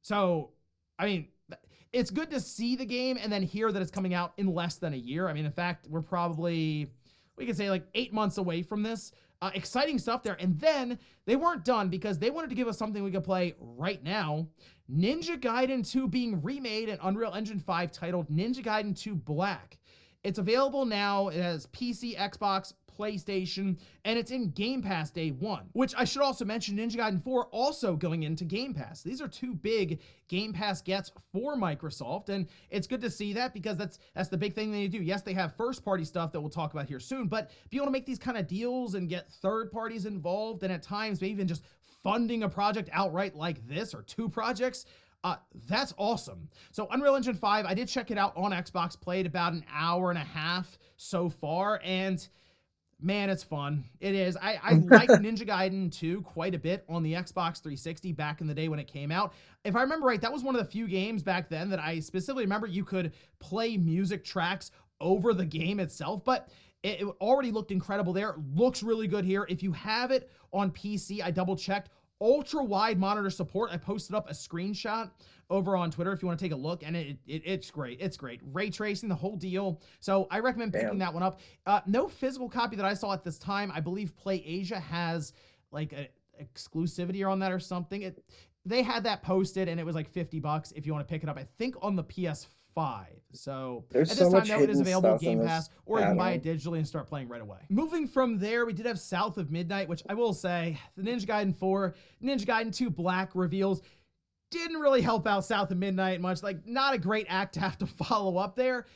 So, I mean, it's good to see the game and then hear that it's coming out in less than a year. I mean, in fact, we're probably, we could say like 8 months away from this. Exciting stuff there. And then they weren't done because they wanted to give us something we could play right now. Ninja Gaiden 2 being remade in Unreal Engine 5 titled Ninja Gaiden 2 Black. It's available now. It has PC, Xbox, PlayStation, and it's in Game Pass day one, which I should also mention Ninja Gaiden 4 also going into Game Pass. These are two big Game Pass gets for Microsoft, and it's good to see that because that's the big thing they do. Yes, they have first-party stuff that we'll talk about here soon, but if you want to make these kind of deals and get third parties involved, and at times maybe even just funding a project outright like this or two projects, that's awesome. So Unreal Engine 5, I did check it out on Xbox, played about an hour and a half so far, and man, it's fun. It is. I like Ninja Gaiden 2 quite a bit on the Xbox 360 back in the day when it came out. If I remember right, that was one of the few games back then that I specifically remember you could play music tracks over the game itself, but it already looked incredible there. Looks really good here. If you have it on PC, I double checked. Ultra wide monitor support. I posted up a screenshot over on Twitter if you want to take a look, and it's great. It's great. Ray tracing, the whole deal. So I recommend picking that one up. No physical copy that I saw at this time. I believe PlayAsia has like a exclusivity on that or something. They had that posted, and it was like $50 if you want to pick it up. I think on the PS5. So There's at this so time, much though, it is hidden available stuff Game in Pass, this or you can buy it add-on. digitally and start playing right away. Moving from there, we did have South of Midnight, which I will say, the Ninja Gaiden 4, Ninja Gaiden 2 Black reveals didn't really help out South of Midnight much. Like, not a great act to have to follow up there,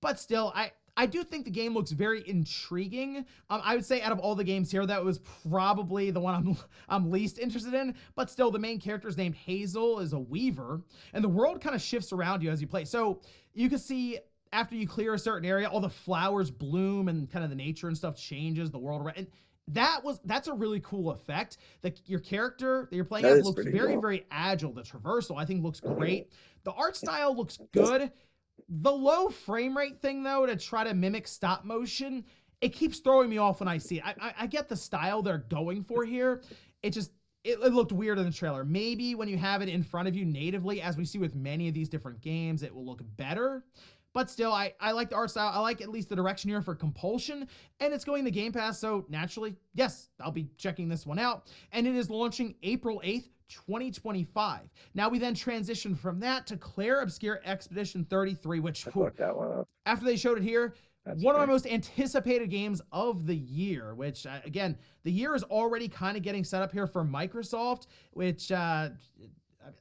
but still, I do think the game looks very intriguing. I would say out of all the games here, that was probably the one I'm least interested in, but still the main character is named Hazel, is a weaver, and the world kind of shifts around you as you play. So you can see after you clear a certain area, all the flowers bloom and kind of the nature and stuff changes, the world around. And that's a really cool effect. Your character that you're playing as looks very, very agile. The traversal, I think, looks great. The art style looks good. The low frame rate thing, though, to try to mimic stop motion, it keeps throwing me off when I see it. I get the style they're going for here. It looked weird in the trailer. Maybe when you have it in front of you natively, as we see with many of these different games, it will look better. But still, I like the art style. I like at least the direction here for Compulsion, and it's going to Game Pass, so naturally, yes, I'll be checking this one out. And it is launching April 8th, 2025. Now we then transition from that to Claire Obscure Expedition 33, which that one up. After they showed it here, one of my most anticipated games of the year, which again, the year is already kind of getting set up here for Microsoft, which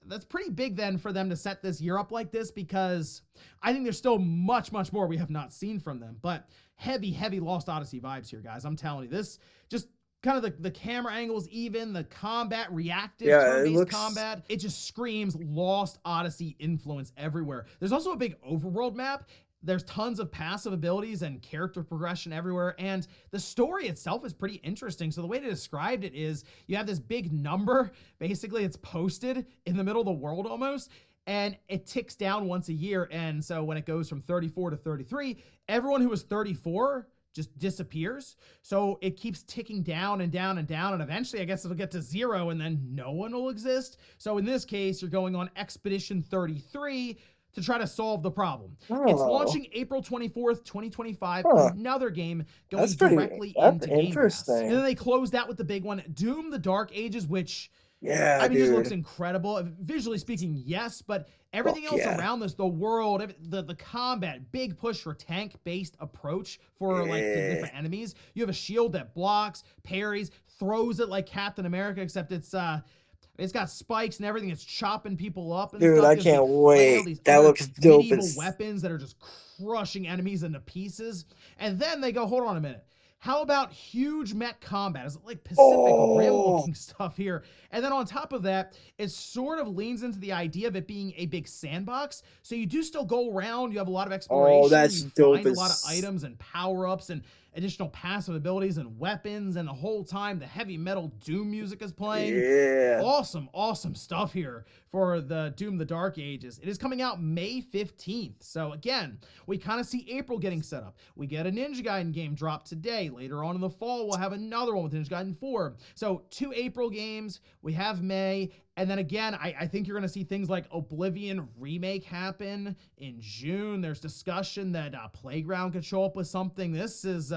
that's pretty big then for them to set this year up like this, because I think there's still much, much more we have not seen from them. But heavy, heavy Lost Odyssey vibes here, guys. I'm telling you, this just kind of the camera angles, even the combat, reactive turn-based combat, it just screams Lost Odyssey influence everywhere. There's also a big overworld map. There's tons of passive abilities and character progression everywhere, and the story itself is pretty interesting. So the way they described it is you have this big number, basically it's posted in the middle of the world almost, and it ticks down once a year. And so when it goes from 34 to 33, everyone who was 34 just disappears. So it keeps ticking down and down and down, and eventually I guess it'll get to 0 and then no one will exist. So in this case, you're going on Expedition 33 to try to solve the problem. It's launching April 24th, 2025. Another game going directly into Game Pass. And then they closed out with the big one, Doom: The Dark Ages, which just looks incredible. Visually speaking, yes, but everything else around this, the world, the combat, big push for tank-based approach for like the different enemies. You have a shield that blocks, parries, throws it like Captain America, except it's got spikes and everything. It's chopping people up and Dude, stuff. I can't wait. That looks dope. Medieval weapons that are just crushing enemies into pieces. And then they go, hold on a minute. How about huge mech combat? It's like Pacific Rim looking stuff here. And then on top of that, it sort of leans into the idea of it being a big sandbox. So you do still go around, you have a lot of exploration, that's you dope find a lot of as items and power-ups and additional passive abilities and weapons, and the whole time the heavy metal Doom music is playing. Yeah. Awesome stuff here for the Doom the Dark Ages. It is coming out May 15th. So again, we kind of see April getting set up. We get a Ninja Gaiden game drop today. Later on in the fall, we'll have another one with Ninja Gaiden 4. So 2 April games, we have May, and then again, I think you're going to see things like Oblivion Remake happen in June. There's discussion that Playground could show up with something. This is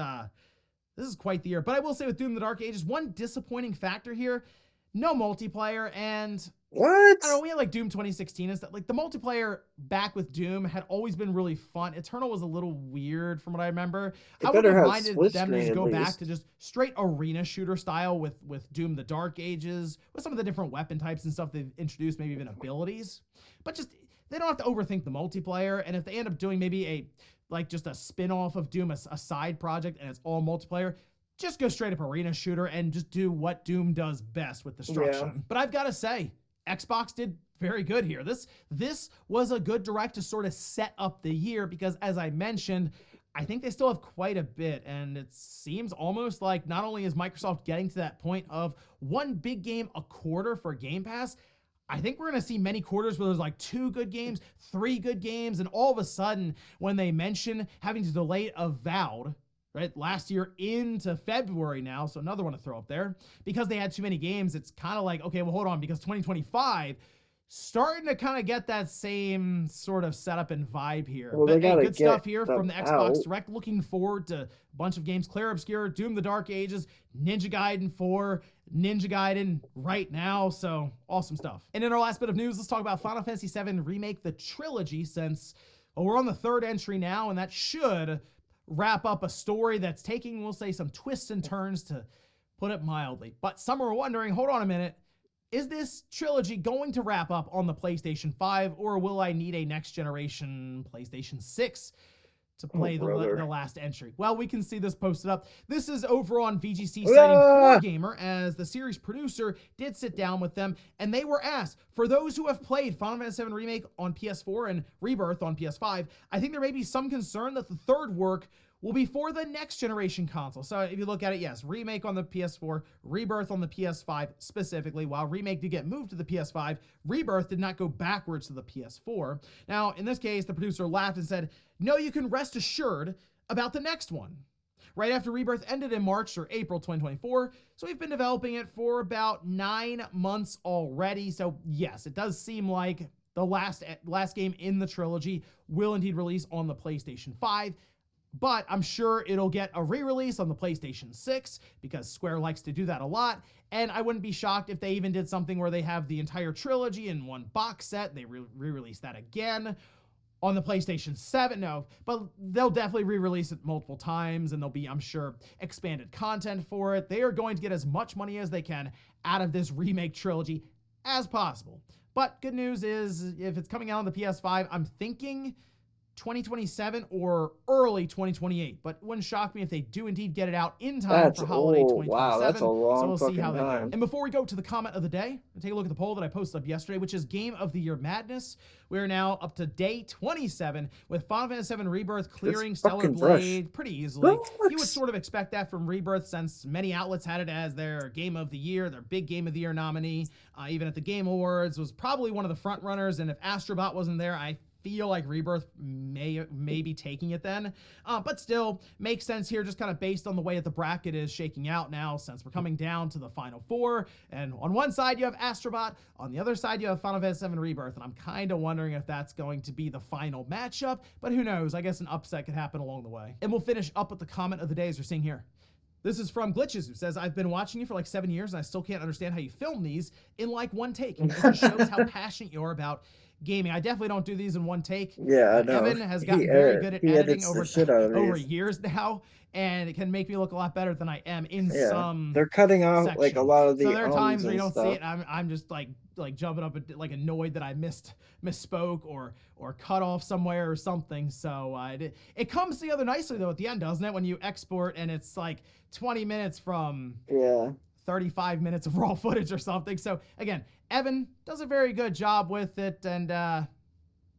quite the year. But I will say with Doom the Dark Ages, one disappointing factor here, no multiplayer, and what? I don't know, we had like Doom 2016 and stuff. Like the multiplayer back with Doom had always been really fun. Eternal was a little weird from what I remember. I would have minded them to just go back to just straight arena shooter style with Doom the Dark Ages, with some of the different weapon types and stuff they've introduced, maybe even abilities. But just, they don't have to overthink the multiplayer, and if they end up doing maybe just a spin-off of Doom, a side project, and it's all multiplayer, just go straight up arena shooter and just do what Doom does best with destruction. Yeah. But I've got to say, Xbox did very good here. This was a good direct to sort of set up the year because, as I mentioned, I think they still have quite a bit, and it seems almost like not only is Microsoft getting to that point of one big game a quarter for Game Pass, I think we're going to see many quarters where there's like 2 good games, 3 good games, and all of a sudden, when they mention having to delay Avowed, right, last year into February now, so another one to throw up there, because they had too many games, it's kind of like, okay, well, hold on, because 2025 starting to kind of get that same sort of setup and vibe here. Well, but hey, good stuff here from the Xbox out. Direct. Looking forward to a bunch of games: Clair Obscur, Doom the Dark Ages, Ninja Gaiden 4, Ninja Gaiden right now, so awesome stuff. And in our last bit of news, let's talk about Final Fantasy VII Remake, the trilogy, since we're on the 3rd entry now, and that should wrap up a story that's taking, we'll say, some twists and turns, to put it mildly. But some are wondering, hold on a minute, is this trilogy going to wrap up on the PlayStation 5, or will I need a next generation PlayStation 6 to play the last entry? Well, we can see this posted up. This is over on VGC citing 4Gamer, as the series producer did sit down with them, and they were asked, for those who have played Final Fantasy VII Remake on PS4 and Rebirth on PS5, I think there may be some concern that the third work will be for the next generation console. So if you look at it, yes, Remake on the PS4, Rebirth on the PS5 specifically. While Remake did get moved to the PS5, Rebirth did not go backwards to the PS4. Now, in this case, the producer laughed and said, no, you can rest assured about the next one. Right after Rebirth ended in March or April 2024, so we've been developing it for about 9 months already. So yes, it does seem like the last game in the trilogy will indeed release on the PlayStation 5. But I'm sure it'll get a re-release on the PlayStation 6 because Square likes to do that a lot. And I wouldn't be shocked if they even did something where they have the entire trilogy in one box set. They re-release that again on the PlayStation 7. No, but they'll definitely re-release it multiple times, and there'll be, I'm sure, expanded content for it. They are going to get as much money as they can out of this remake trilogy as possible. But good news is, if it's coming out on the PS5, I'm thinking 2027 or early 2028, but it wouldn't shock me if they do indeed get it out in time for holiday 2027. Wow, that's a long so we'll see how time. that goes. And before we go to the comment of the day, we'll take a look at the poll that I posted up yesterday, which is Game of the Year Madness. We are now up to day 27 with Final Fantasy VII Rebirth clearing Stellar Blade pretty easily. You would sort of expect that from Rebirth, since many outlets had it as their Game of the Year, their big Game of the Year nominee. Even at the Game Awards, was probably one of the front runners, and if Astrobot wasn't there, I feel like Rebirth may be taking it then. But still, makes sense here, just kind of based on the way that the bracket is shaking out now, since we're coming down to the final 4. And on one side, you have Astrobot. On the other side, you have Final Fantasy VII Rebirth. And I'm kind of wondering if that's going to be the final matchup. But who knows? I guess an upset could happen along the way. And we'll finish up with the comment of the day, as you're seeing here. This is from Glitches, who says, I've been watching you for like 7 years, and I still can't understand how you film these in like one take. It just shows how passionate you are about gaming. I definitely don't do these in one take. Yeah, I know. Evan has gotten very good at He editing edits over the shit out of over these. years now, and it can make me look a lot better than I am in Yeah, some. they're cutting off like a sections. lot of So the there are times where you and don't stuff. see it. I'm just like jumping up like annoyed that I misspoke or cut off somewhere or something. So it comes together nicely though at the end, doesn't it? When you export and it's like 20 minutes from 35 minutes of raw footage or something. So again, Evan does a very good job with it, and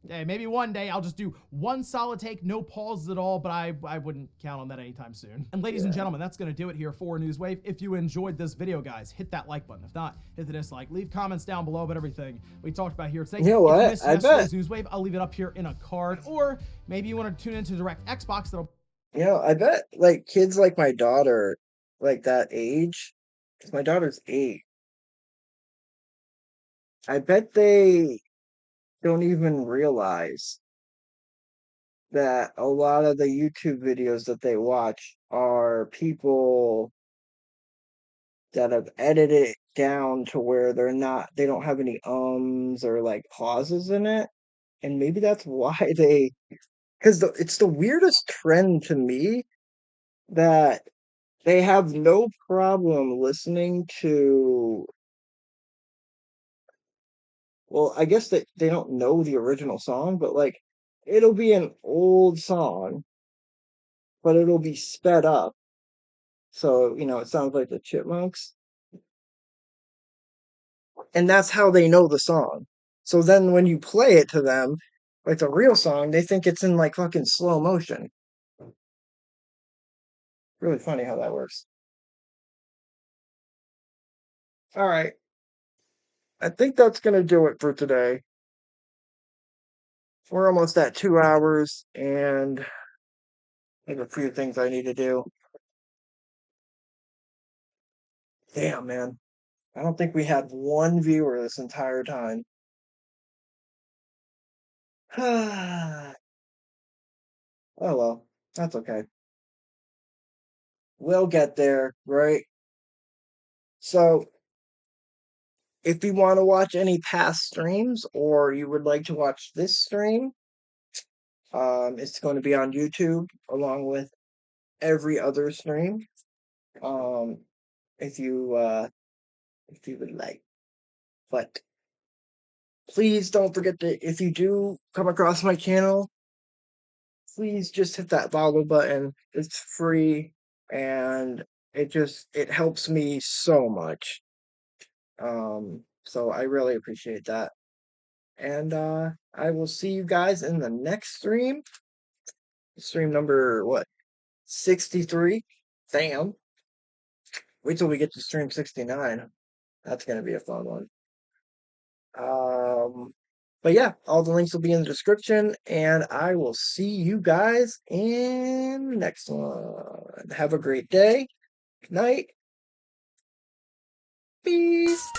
hey, maybe one day I'll just do one solid take, no pauses at all, but I wouldn't count on that anytime soon. And ladies and gentlemen, that's going to do it here for Newswave. If you enjoyed this video, guys, hit that like button. If not, hit the dislike. Leave comments down below about everything we talked about here today. You know what? If you missed I yesterday's bet. Newswave, I'll leave it up here in a card, or maybe you want to tune into Direct Xbox. That'll. You know, I bet like kids like my daughter, like that age, because my daughter's 8. I bet they don't even realize that a lot of the YouTube videos that they watch are people that have edited it down to where they don't have any ums or like pauses in it. And maybe that's why because it's the weirdest trend to me that they have no problem listening to. Well, I guess that they don't know the original song, but like it'll be an old song, but it'll be sped up. So, it sounds like the Chipmunks. And that's how they know the song. So then when you play it to them, like the real song, they think it's in like fucking slow motion. Really funny how that works. All right. I think that's going to do it for today. We're almost at 2 hours, and I have a few things I need to do. Damn, man. I don't think we had one viewer this entire time. Oh, well. That's okay. We'll get there, right? So, if you want to watch any past streams or you would like to watch this stream, it's going to be on YouTube along with every other stream. If you would like. But please don't forget to, if you do come across my channel, please just hit that follow button. It's free and it helps me so much. So I really appreciate that. And I will see you guys in the next stream. Stream number, what? 63? Damn. Wait till we get to stream 69. That's going to be a fun one. But yeah, all the links will be in the description, and I will see you guys in the next one. Have a great day. Good night. Peace.